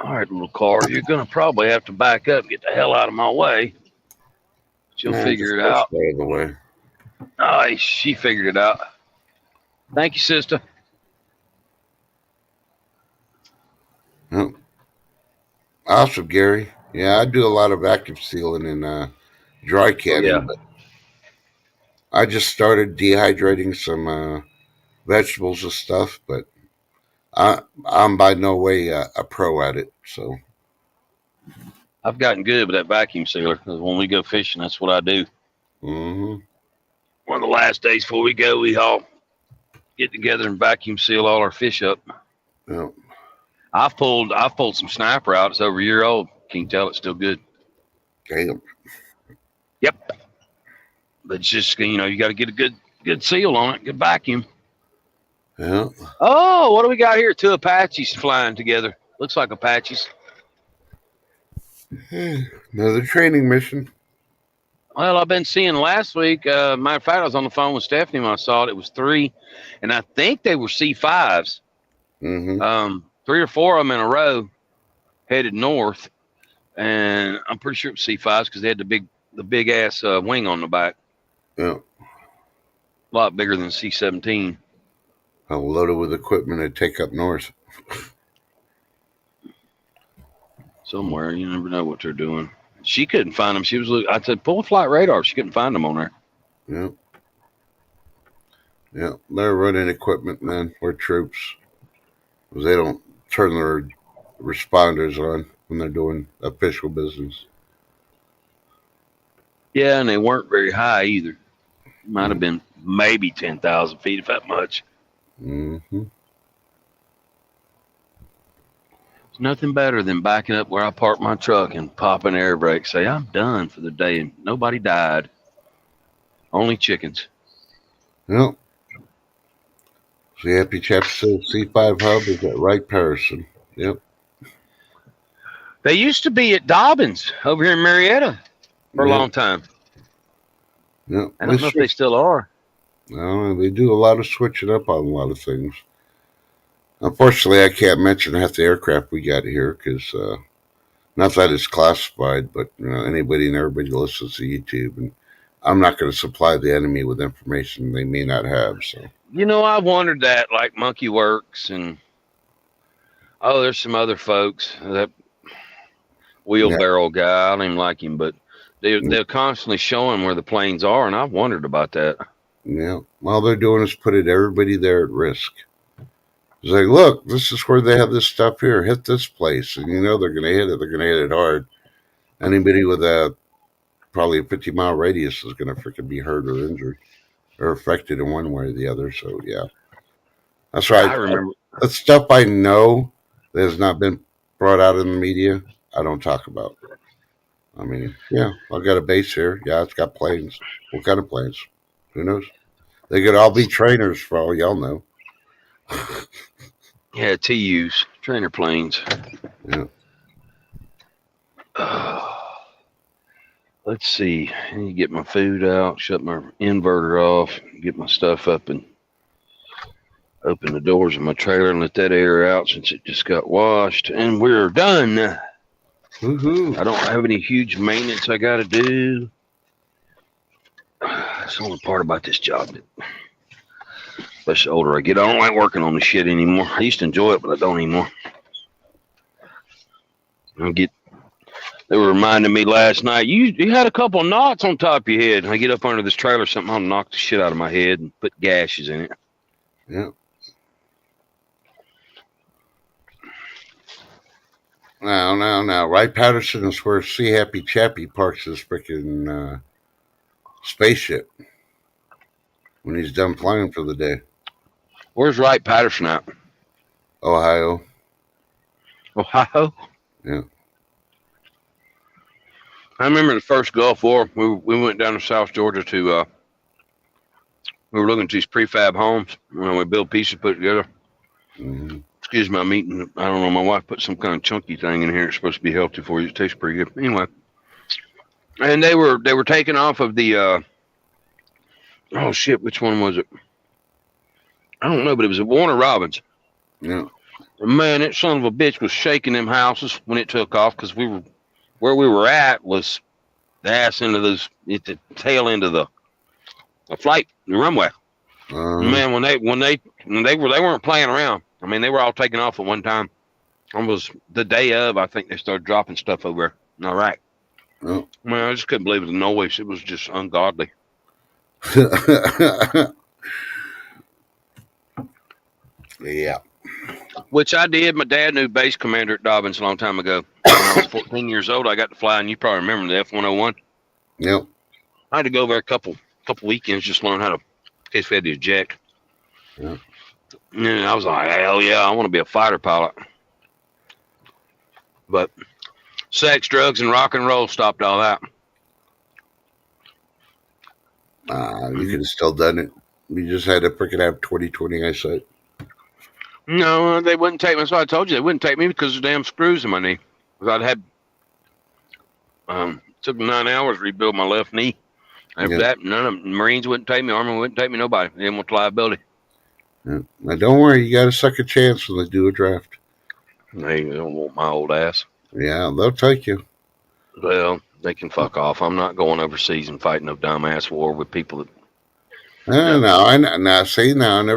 All right, little car, you're gonna probably have to back up, get the hell out of my way. She'll Nah, just figure it push out. out of the way. Oh, she figured it out. Thank you, sister. Yep. Awesome, Gary. Yeah, I do a lot of vacuum sealing and dry Oh canning, yeah, but I just started dehydrating some vegetables and stuff, but I'm by no way a pro at it. So, I've gotten good with that vacuum sealer. 'Cause when we go fishing, that's what I do. mm-hmm. One of the last days before we go, we all get together and vacuum seal all our fish up. Yep. I've pulled some snapper out. It's over a year old. Can you tell it's still good? Damn. Yep. But it's just you got to get a good seal on it, good vacuum. Yeah. Oh, what do we got here? Two Apaches flying together. Looks like Apaches. Another training mission. Well, I've been seeing last week. Matter of fact, I was on the phone with Stephanie when I saw it. It was three, and I think they were C5s. Mm-hmm. Three or four of them in a row headed north, and I'm pretty sure it was C5s because they had the big ass wing on the back, Yeah. a lot bigger than C-17. Loaded with equipment to take up north. Somewhere, you never know what they're doing. She couldn't find them. She was looking. I said, pull a flight radar. She couldn't find them on there. Yeah. Yeah. They're running equipment, man. We're troops. They don't turn their responders on when they're doing official business. Yeah, and they weren't very high either. Might have Mm-hmm. been maybe 10,000 feet, if that much. Mm-hmm. It's nothing better than backing up where I park my truck and popping air brake. Say, I'm done for the day, and nobody died. Only chickens. Yep. So Happy Chap says C5 Hub is at Wright Patterson. Yep. They used to be at Dobbins over here in Marietta for a Yep. long time. Yep. I don't know if they still are. They do a lot of switching up on a lot of things. Unfortunately, I can't mention half the aircraft we got here because not that it's classified, but anybody and everybody listens to YouTube, and I'm not going to supply the enemy with information they may not have. So, I wondered that, like Monkey Works and there's some other folks. That yeah, wheelbarrow guy, I don't even like him, but they're constantly showing where the planes are, and I've wondered about that. yeah. All they're doing is putting everybody there at risk. It's like, look, this is where they have this stuff here. Hit this place, and they're going to hit it. They're going to hit it hard. Anybody with probably a 50-mile radius is going to freaking be hurt or injured or affected in one way or the other. So yeah, that's right. I remember. That stuff I know that has not been brought out in the media, I don't talk about. I mean, yeah, I've got a base here. Yeah, it's got planes. What kind of planes? Who knows? They could all be trainers for all y'all know. Yeah, TUs, trainer planes. Yeah. Let's see. I need to get my food out, shut my inverter off, get my stuff up, and open the doors of my trailer and let that air out since it just got washed. And we're done. Woohoo. I don't have any huge maintenance I got to do. That's the only part about this job that, especially the older I get, I don't like working on the shit anymore. I used to enjoy it, but I don't anymore. They were reminding me last night, you had a couple of knots on top of your head. I get up under this trailer, something, I'll knock the shit out of my head and put gashes in it. Yeah. Now. Wright Patterson is where C Happy Chappy parks his freaking spaceship when he's done flying for the day. Where's Wright Patterson at? Ohio. Ohio? Yeah. I remember the first Gulf War, we went down to South Georgia to, we were looking at these prefab homes. We build pieces, put together. Mm-hmm. Excuse me, I'm eating, I don't know, my wife put some kind of chunky thing in here. It's supposed to be healthy for you. It tastes pretty good. Anyway. And they were taking off of the, which one was it? I don't know, but it was a Warner Robins. Yeah. Man, that son of a bitch was shaking them houses when it took off because where we were at was the ass end of at the tail end of the flight, the runway. Uh, Man, they weren't playing around. I mean, they were all taking off at one time. It was the day of. I think they started dropping stuff over there. All right. oh. Man, I just couldn't believe the noise. It was just ungodly. Yeah. Which I did. My dad knew base commander at Dobbins a long time ago. When I was 14 years old, I got to fly, and you probably remember the F-101. Yep. I had to go there a couple weekends just learn how to, in case we had to eject. Yep. And I was like, hell yeah, I want to be a fighter pilot. But sex, drugs, and rock and roll stopped all that. You could have still done it. You just had to freaking have 20/20 eyesight. No, they wouldn't take me. That's why I told you they wouldn't take me because of the damn screws in my knee. Because I'd had, took 9 hours to rebuild my left knee. After that, none of them, Marines wouldn't take me, Army wouldn't take me, nobody. They didn't want the liability. Yeah. Now, don't worry, you got a second chance when they do a draft. They don't want my old ass. Yeah, they'll take you. Well, they can fuck off. I'm not going overseas and fighting no dumbass war with people that. No, I never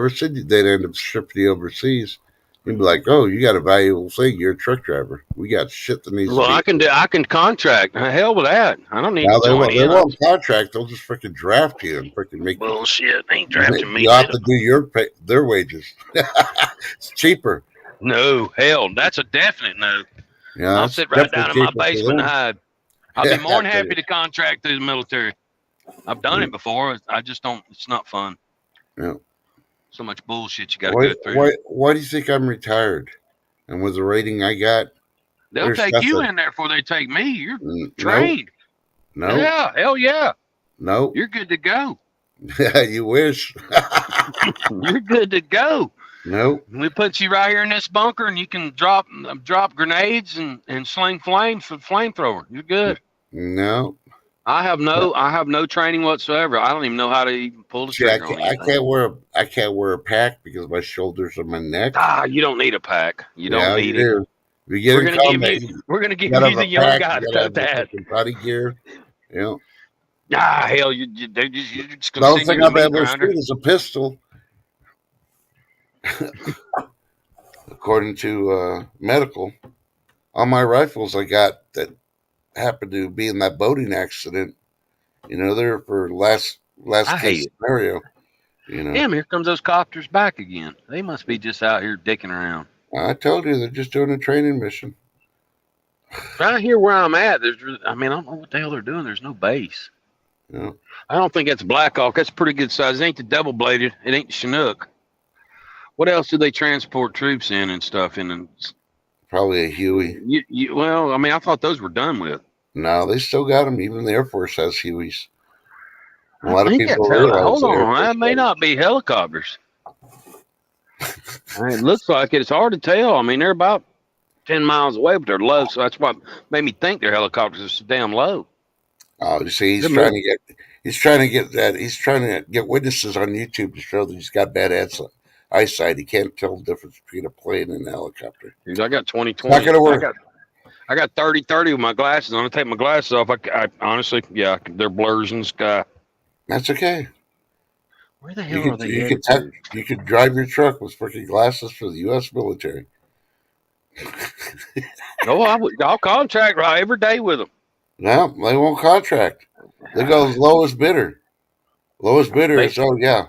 said they'd end up shipping you overseas. You'd be like, oh, you got a valuable thing. You're a truck driver. We got shit that needs Well, to be. I can contract. Hell with that. I don't need Now to join they in. won't contract. They'll just freaking draft you and freaking make you. Bullshit. They ain't drafting me. You have to do their wages. It's cheaper. No, hell, that's a definite no. Yeah, I'll sit right down in my basement and hide. I'll be more than happy to contract through the military. I've done it before. I just don't. It's not fun. Yeah. So much bullshit you got to go through. Why do you think I'm retired? And with the rating I got, they'll take you in there before they take me. You're trained. No. Yeah, hell yeah. No. You're good to go. Yeah, you wish. You're good to go. No. We put you right here in this bunker, and you can drop grenades and sling flames with flamethrower. You're good. No. I have no training whatsoever. I don't even know how to even pull the trigger on anything. I can't wear a pack because of my shoulders and my neck. You don't need a pack. You don't need it. We're gonna give you the young guy to cut that. Body gear. Yeah. Hell, you're just gonna the only thing I'll be able to shoot is a pistol. According to medical, all my rifles I got that happened to be in that boating accident. You know, they're for last case scenario. You know. Damn, here comes those copters back again. They must be just out here dicking around. I told you they're just doing a training mission. Right here where I'm at, I don't know what the hell they're doing. There's no base. Yeah. I don't think that's Black Hawk. That's pretty good size. It ain't the double bladed. It ain't the Chinook. What else do they transport troops in and stuff in? Probably a Huey. Well, I mean, I thought those were done with. No, they still got them. Even the Air Force has Hueys. A lot of people realize. Hold on, that may not be helicopters. It looks like it. It's hard to tell. I mean, they're about 10 miles away, but they're low, so that's what made me think they're helicopters. It's damn low. Oh, you see, he's trying to get witnesses on YouTube to show that he's got bad eyesight. He can't tell the difference between a plane and a helicopter. Dude, I got 20/20. Not gonna work. I got 30/30 with my glasses. I'm gonna take my glasses off. I honestly, they're blurs in the sky. That's okay. Where the hell are they? You could drive your truck with freaking glasses for the U.S. military. I'll contract right every day with them. No, they won't contract. They go lowest bidder. Lowest bidder is yeah.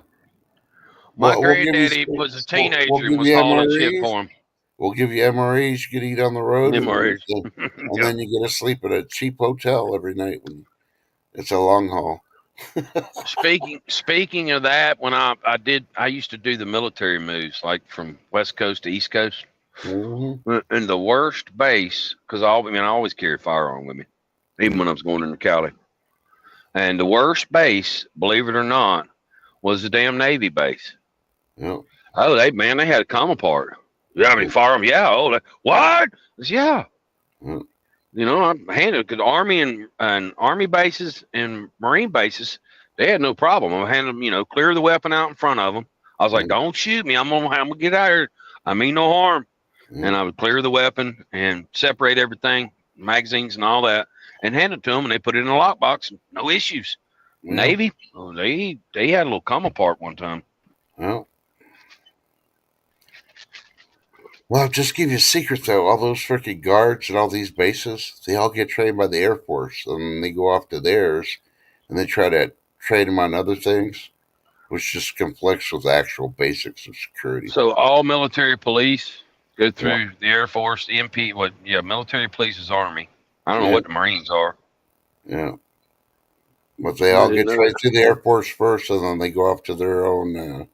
My granddaddy was a teenager and was hauling shit for him. We'll give you MREs. You can eat on the road. MREs. And then you get to sleep at a cheap hotel every night when it's a long haul. Speaking of that, when I used to do the military moves, like from West Coast to East Coast. Mm-hmm. And the worst base, because I always carry a firearm with me, even when I was going into Cali. And the worst base, believe it or not, was the damn Navy base. Yep. Oh, they had it come apart. You have any firearm? Yeah. Oh, what? Yeah. Yep. You know, I handled it because Army and Army bases and Marine bases, they had no problem. I handled them, clear the weapon out in front of them. I was like, don't shoot me. I'm gonna get out here. I mean no harm. and I would clear the weapon and separate everything, magazines and all that, and hand it to them, and they put it in a lockbox. No issues. Yeah. Navy, oh, they had a little come apart one time. Well, well, just give you a secret though. All those freaking guards and all these bases, they all get trained by the Air Force, and they go off to theirs, and they try to train them on other things, which just conflicts with the actual basics of security. So all military police go Yeah. through the Air Force, the MP. What? Yeah, military police is Army. I don't know Yeah. what the Marines are. Yeah. But they I all didn't get know trained that. through the Air Force first, and then they go off to their own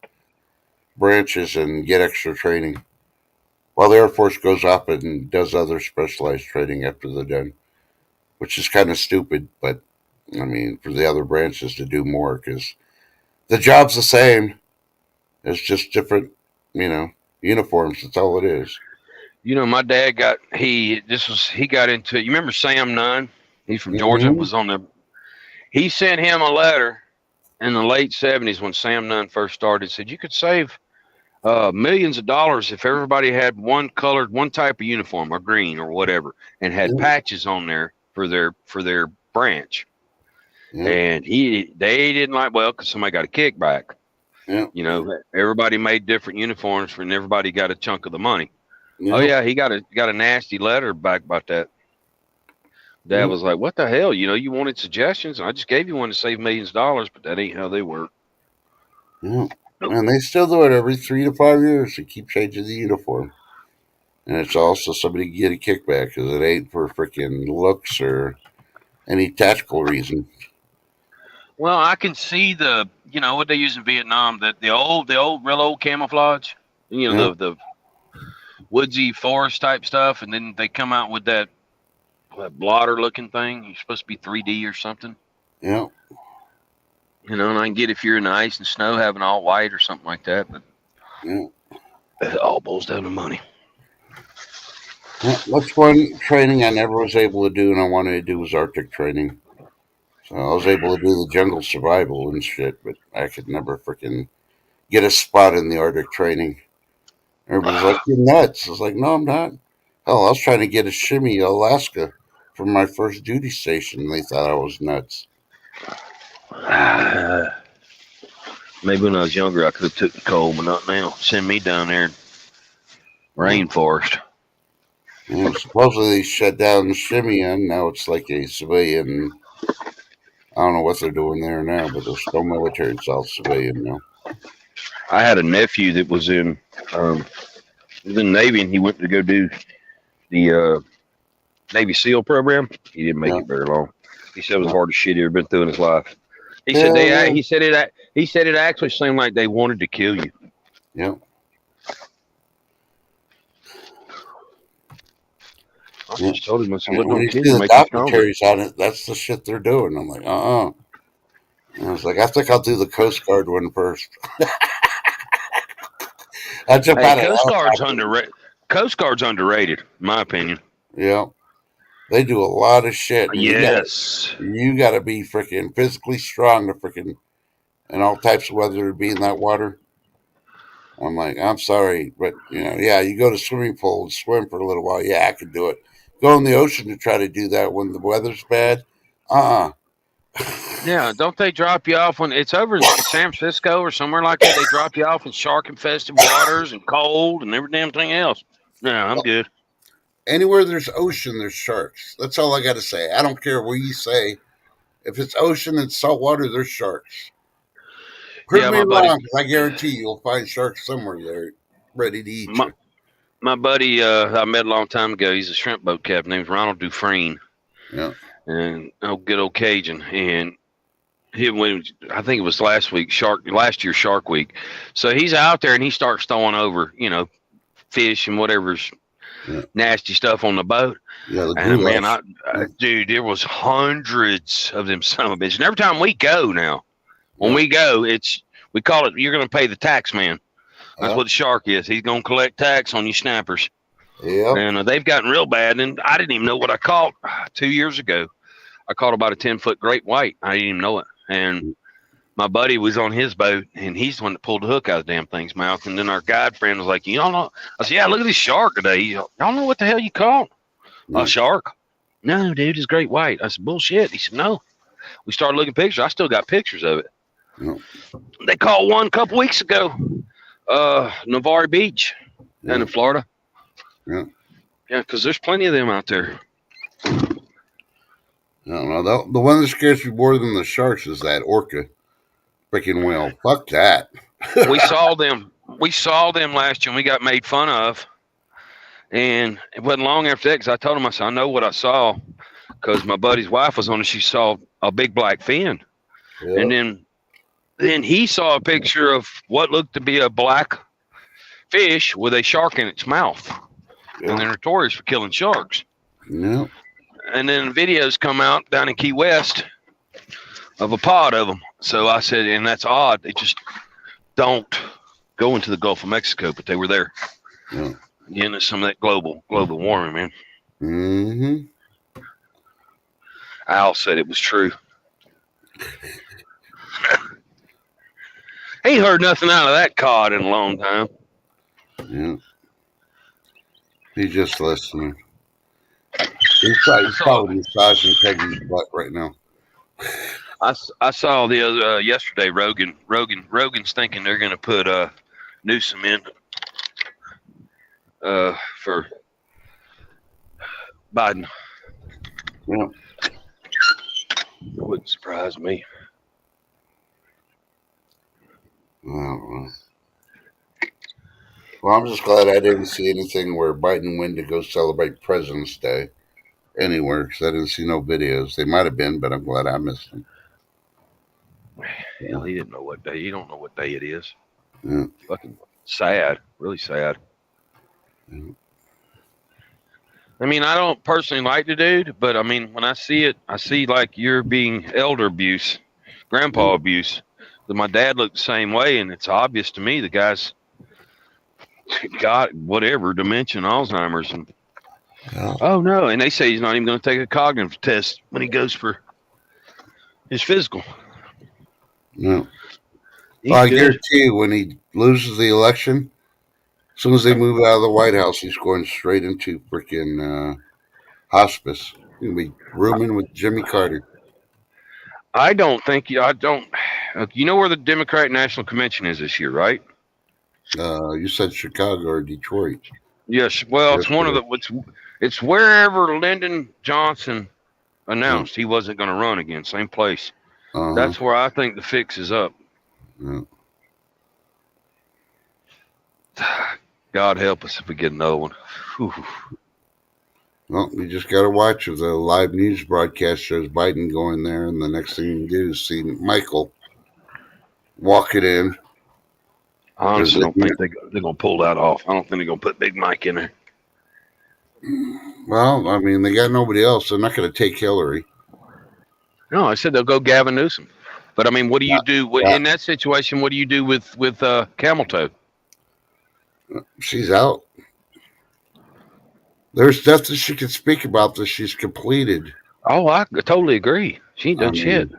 branches and get extra training. While the Air Force goes up and does other specialized training after they're done, which is kind of stupid, but I mean, for the other branches to do more because the job's the same. It's just different, uniforms. That's all it is. You know, my dad got he. This was he got into. You remember Sam Nunn? He's from Georgia. Mm-hmm. Was on the. He sent him a letter in the late '70s when Sam Nunn first started. Said you could save millions of dollars if everybody had one type of uniform, or green or whatever, and had Yeah. patches on there for their branch. Yeah. And they didn't like, well, because somebody got a kickback. Yeah. You know, everybody made different uniforms, and everybody got a chunk of the money. Oh Yeah. yeah, he got a nasty letter back about that. Dad Yeah. was like, "What the hell? You know, you wanted suggestions, and I just gave you one to save millions of dollars, but that ain't how they work." Yeah. And they still do it every 3 to 5 years. They keep changing the uniform. And it's also somebody get a kickback because it ain't for freaking looks or any tactical reason. Well, I can see you know, what they use in Vietnam, the old, real old camouflage. You Yeah. know, the woodsy forest type stuff, and then they come out with that blotter looking thing. You're supposed to be 3D or something. Yeah. You know, and I can get if you're in the ice and snow having all white or something like that, but Yeah. it all boils down to money. Yeah. That's one training I never was able to do, and I wanted to do was Arctic training. So I was able to do the jungle survival and shit, but I could never freaking get a spot in the Arctic training. Everybody's like, "You're nuts." I was like, "No, I'm not." Hell, I was trying to get a shimmy Alaska for my first duty station. They thought I was nuts. Maybe when I was younger, I could have took the cold, but not now. Send me down there, rainforest. Supposedly they shut down shimmy, and now it's like a civilian. I don't know what they're doing there now, but they're still military. It's all civilian now. I had a nephew that he was in the Navy, and he went to go do the Navy SEAL program. He didn't make Yeah. it very long. He said it was Yeah. the hardest shit he ever been through in his life. He Hell said yeah. he said it actually seemed like they wanted to kill you. Yeah. I Yeah. just told him, I said, And what when don't you kill see you the make you stronger. documentaries on it, that's the shit they're doing. I'm like, And I was like, I think I'll do the Coast Guard one first. I jump Hey, out of a helicopter. Coast Guard's underrated, in my opinion. Yeah. They do a lot of shit, and Yes. you gotta be freaking physically strong to freaking in all types of weather to be in that water. I'm like, I'm sorry, but yeah, you go to swimming pool and swim for a little while. Yeah, I can do it. Go in the ocean to try to do that when the weather's bad. Uh Yeah, don't they drop you off when it's over in San Francisco or somewhere like that? They drop you off in shark infested waters and cold and every damn thing else. No, I'm good. Anywhere there's ocean, there's sharks. That's all I got to say. I don't care what you say. If it's ocean and salt water, there's sharks. Prove Yeah, me wrong, because I guarantee you'll find sharks somewhere there ready to eat my, you. my buddy I met a long time ago, he's a shrimp boat captain named Ronald Dufresne. Yeah. And good old Cajun. And I think it was last year Shark Week. So he's out there and he starts throwing over, fish and whatever's nasty stuff on the boat. Yeah, the And man, goulash. dude, there was hundreds of them son of a bitches. And every time we go now, when we go, we call it, you're going to pay the tax man. That's what the shark is. He's going to collect tax on you snappers. Yeah. And they've gotten real bad. And I didn't even know what I caught 2 years ago. I caught about a 10-foot great white. I didn't even know it. And my buddy was on his boat, and he's the one that pulled the hook out of the damn thing's mouth. And then our guide friend was like, "You don't know?" I said, "Yeah, look at this shark today. Y'all know what the hell you caught? A shark?" "No, dude, it's great white." I said, "Bullshit." He said, "No." We started looking at pictures. I still got pictures of it. Yeah. They caught one a couple weeks ago, Navarre Beach, down in Florida. Yeah. Yeah, because there's plenty of them out there. I don't know. The one that scares me more than the sharks is that orca freaking whale. Fuck that. We saw them. We saw them last year, and we got made fun of. And it wasn't long after that, because I told him, I said, "I know what I saw," because my buddy's wife was on it. She saw a big black fin. Yeah. And then he saw a picture of what looked to be a black fish with a shark in its mouth. Yeah. And they're notorious for killing sharks. Yeah. And then videos come out down in Key West of a pod of them. So I said, and that's odd. They just don't go into the Gulf of Mexico, but they were there. Yeah. Again, it's some of that global warming, man. Mm-hmm. Al said it was true. He heard nothing out of that cod in a long time. Yeah. He's just listening. He's probably massaging Peggy's butt right now. I saw the other yesterday. Rogan's thinking they're going to put Newsom in for Biden. Yeah. Wouldn't surprise me. I don't know. Well, I'm just glad I didn't see anything where Biden went to go celebrate President's Day anywhere, because I didn't see no videos. They might have been, but I'm glad I missed them. Hell, he didn't know what day. He don't know what day it is. Yeah. Fucking sad. Really sad. Yeah. I mean, I don't personally like the dude, but I mean, when I see it, I see like you're being elder abuse, grandpa abuse. But my dad looked the same way, and it's obvious to me the guy's got whatever dementia, Alzheimer's, and oh no, and they say he's not even going to take a cognitive test when he goes for his physical. No. Well, I guarantee you, when he loses the election, as soon as they move out of the White House, he's going straight into freaking hospice. He's going to be rooming with Jimmy Carter. I don't think you. I don't. You know where the Democratic National Convention is this year, right? You said Chicago or Detroit. Yes. Well, it's one of the. It's wherever Lyndon Johnson announced he wasn't going to run again. Same place. That's where I think the fix is up. Yeah. God help us if we get another one. Whew. Well, you just got to watch if the live news broadcast shows Biden going there, and the next thing you can do is see Michael walk it in. I honestly don't think they're going to pull that off. I don't think they're going to put Big Mike in there. Well, I mean, they got nobody else. They're not going to take Hillary. No, I said they'll go Gavin Newsom. But I mean, what do you do in that situation? What do you do with Camel Toe? She's out. There's nothing she can speak about that she's completed. Oh, I totally agree. She ain't done shit.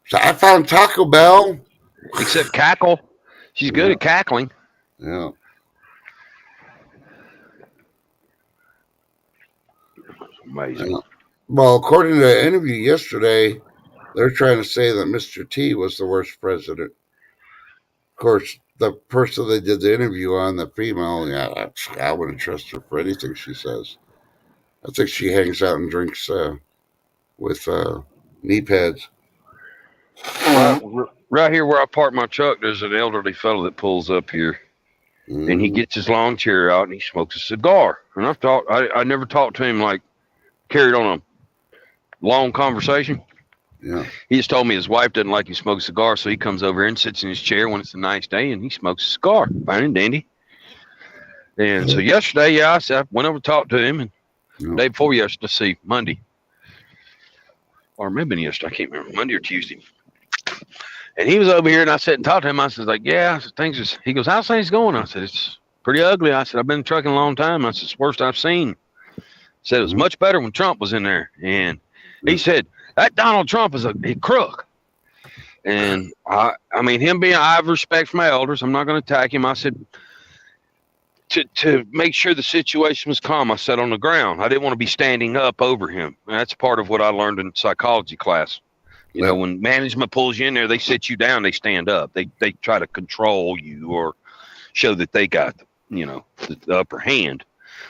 So I found Taco Bell. Except cackle. She's good at cackling. Yeah. Amazing. Yeah. Well, according to the interview yesterday, they're trying to say that Mr. T was the worst president. Of course, the person they did the interview on, the female, I wouldn't trust her for anything she says. I think she hangs out and drinks with knee pads. Right here where I park my truck, there's an elderly fellow that pulls up here. And he gets his lawn chair out and he smokes a cigar. And I never talked to him like carried on a long conversation. Yeah. He just told me his wife doesn't like him smoke a cigar, so he comes over here and sits in his chair when it's a nice day and he smokes a cigar. Fine and dandy. And so yesterday, I went over to talk to him, and the day before yesterday, Monday. Or maybe yesterday, I can't remember, Monday or Tuesday. And he was over here, and I sat and talked to him. I said, he goes, how's things going? I said, it's pretty ugly. I said, I've been trucking a long time. I said, it's the worst I've seen. I said, it was much better when Trump was in there. And he said, that Donald Trump is a crook. And I mean, him being, I have respect for my elders. I'm not going to attack him. I said, to make sure the situation was calm, I sat on the ground. I didn't want to be standing up over him. And that's part of what I learned in psychology class. You know, Yep. when management pulls you in there, they sit you down, they stand up. They try to control you or show that they got, the upper hand.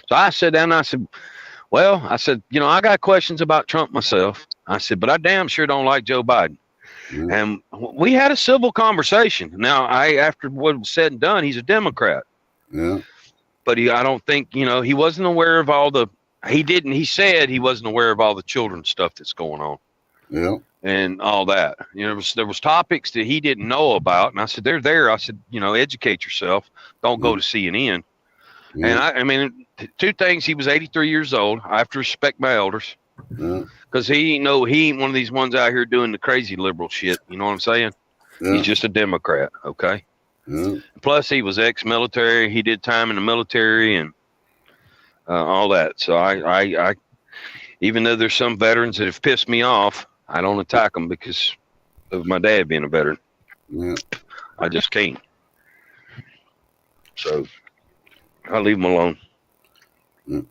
So I sat down and I said, well, I said, I got questions about Trump myself. I said, but I damn sure don't like Joe Biden. Yep. And we had a civil conversation. Now, after what was said and done, he's a Democrat. Yeah. But I don't think, he wasn't aware of all the, he said he wasn't aware of all the children's stuff that's going on. Yeah. And all that, there was topics that he didn't know about, and I said, "They're there." I said, educate yourself. Don't go to CNN. Yeah. And I mean, two things. He was 83 years old. I have to respect my elders Yeah. because he ain't one of these ones out here doing the crazy liberal shit. You know what I'm saying? Yeah. He's just a Democrat. Okay. Yeah. Plus, he was ex-military. He did time in the military and all that. So I even though there's some veterans that have pissed me off, I don't attack them because of my dad being a veteran. Yeah. I just can't. So I leave them alone. Yeah.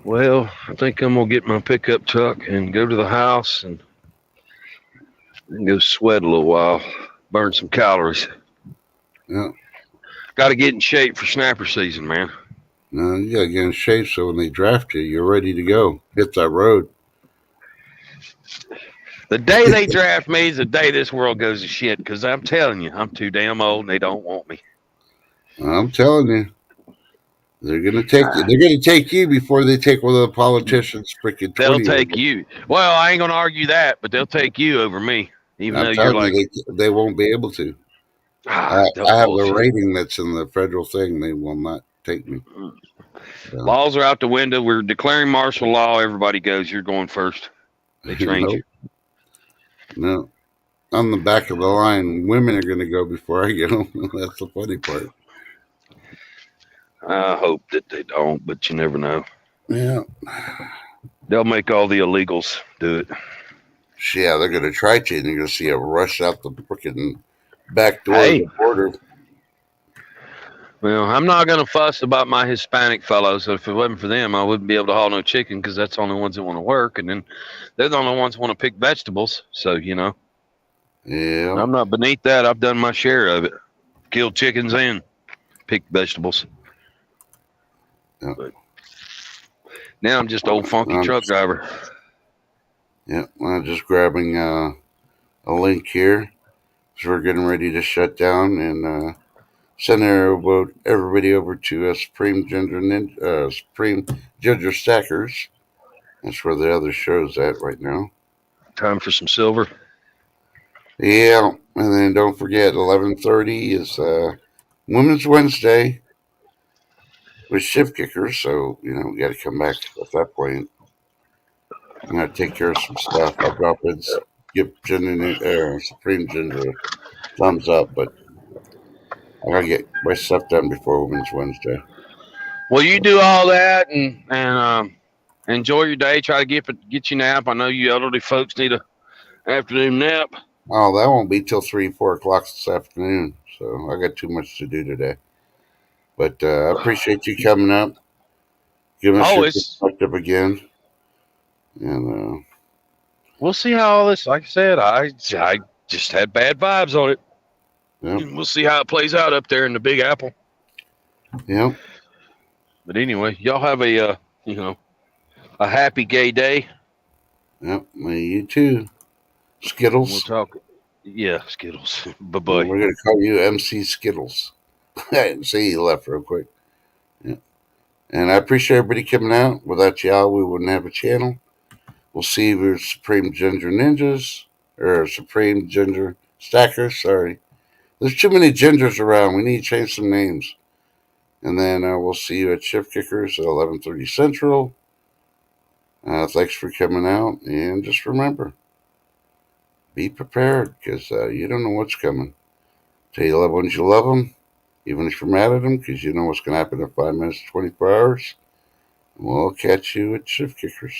Well, I think I'm gonna get my pickup truck and go to the house and go sweat a little while, burn some calories. Yeah. Got to get in shape for snapper season, man. No, you gotta get in shape so when they draft you, you're ready to go. Hit that road. The day they draft me is the day this world goes to shit. Because I'm telling you, I'm too damn old and they don't want me. I'm telling you, they're gonna take you. They're gonna take you before they take one of the politicians. Freaking 20. They'll take you. Well, I ain't gonna argue that, but they'll take you over me, even though I'm you're telling like, you, they won't be able to. I have the bullshit. rating that's in the federal thing. They will not take me. So, Laws are out the window. We're declaring martial law. Everybody goes. You're going first. They trained you. No. On the back of the line, women are going to go before I go. That's the funny part. I hope that they don't, but you never know. Yeah. They'll make all the illegals do it. Yeah, they're going to try to, and you're going to see a rush out the freaking back door of the border. Well, I'm not going to fuss about my Hispanic fellows. So if it wasn't for them, I wouldn't be able to haul no chicken because that's the only ones that want to work. And then they're the only ones that want to pick vegetables. So, Yeah. I'm not beneath that. I've done my share of it. Killed chickens and picked vegetables. Yeah. But now I'm just old funky truck driver. Yeah, I'm just grabbing a link here. So we're getting ready to shut down and send everybody over to Supreme Ginger Stackers. That's where the other show's at right now. Time for some silver. Yeah, and then don't forget, 11:30 is Women's Wednesday with Shift Kickers. So we got to come back at that point. I'm gonna take care of some stuff. I'll drop in, give Supreme Ginger a thumbs up, but I gotta get my stuff done before Women's Wednesday. Well, you do all that and enjoy your day. Try to get you nap. I know you elderly folks need a afternoon nap. Oh, that won't be till 3-4 o'clock this afternoon. So I got too much to do today. But I appreciate you coming up, giving us your perspective again, and we'll see how all this. Like I said, I just had bad vibes on it. Yep. We'll see how it plays out up there in the Big Apple. Yeah. But anyway, y'all have a a happy gay day. Yep. You too. Skittles. We'll talk. Yeah, Skittles. Bye bye. We're gonna call you MC Skittles. See, you left real quick. Yeah. And I appreciate everybody coming out. Without y'all, we wouldn't have a channel. We'll see you with Supreme Ginger Ninjas or Supreme Ginger Stackers. Sorry, there's too many gingers around. We need to change some names. And then we'll see you at Shift Kickers at 11:30 Central. Thanks for coming out, and just remember, be prepared because you don't know what's coming. Tell your loved ones you love them, even if you're mad at them, because you know what's going to happen in 5 minutes, 24 hours. We'll catch you at Shift Kickers.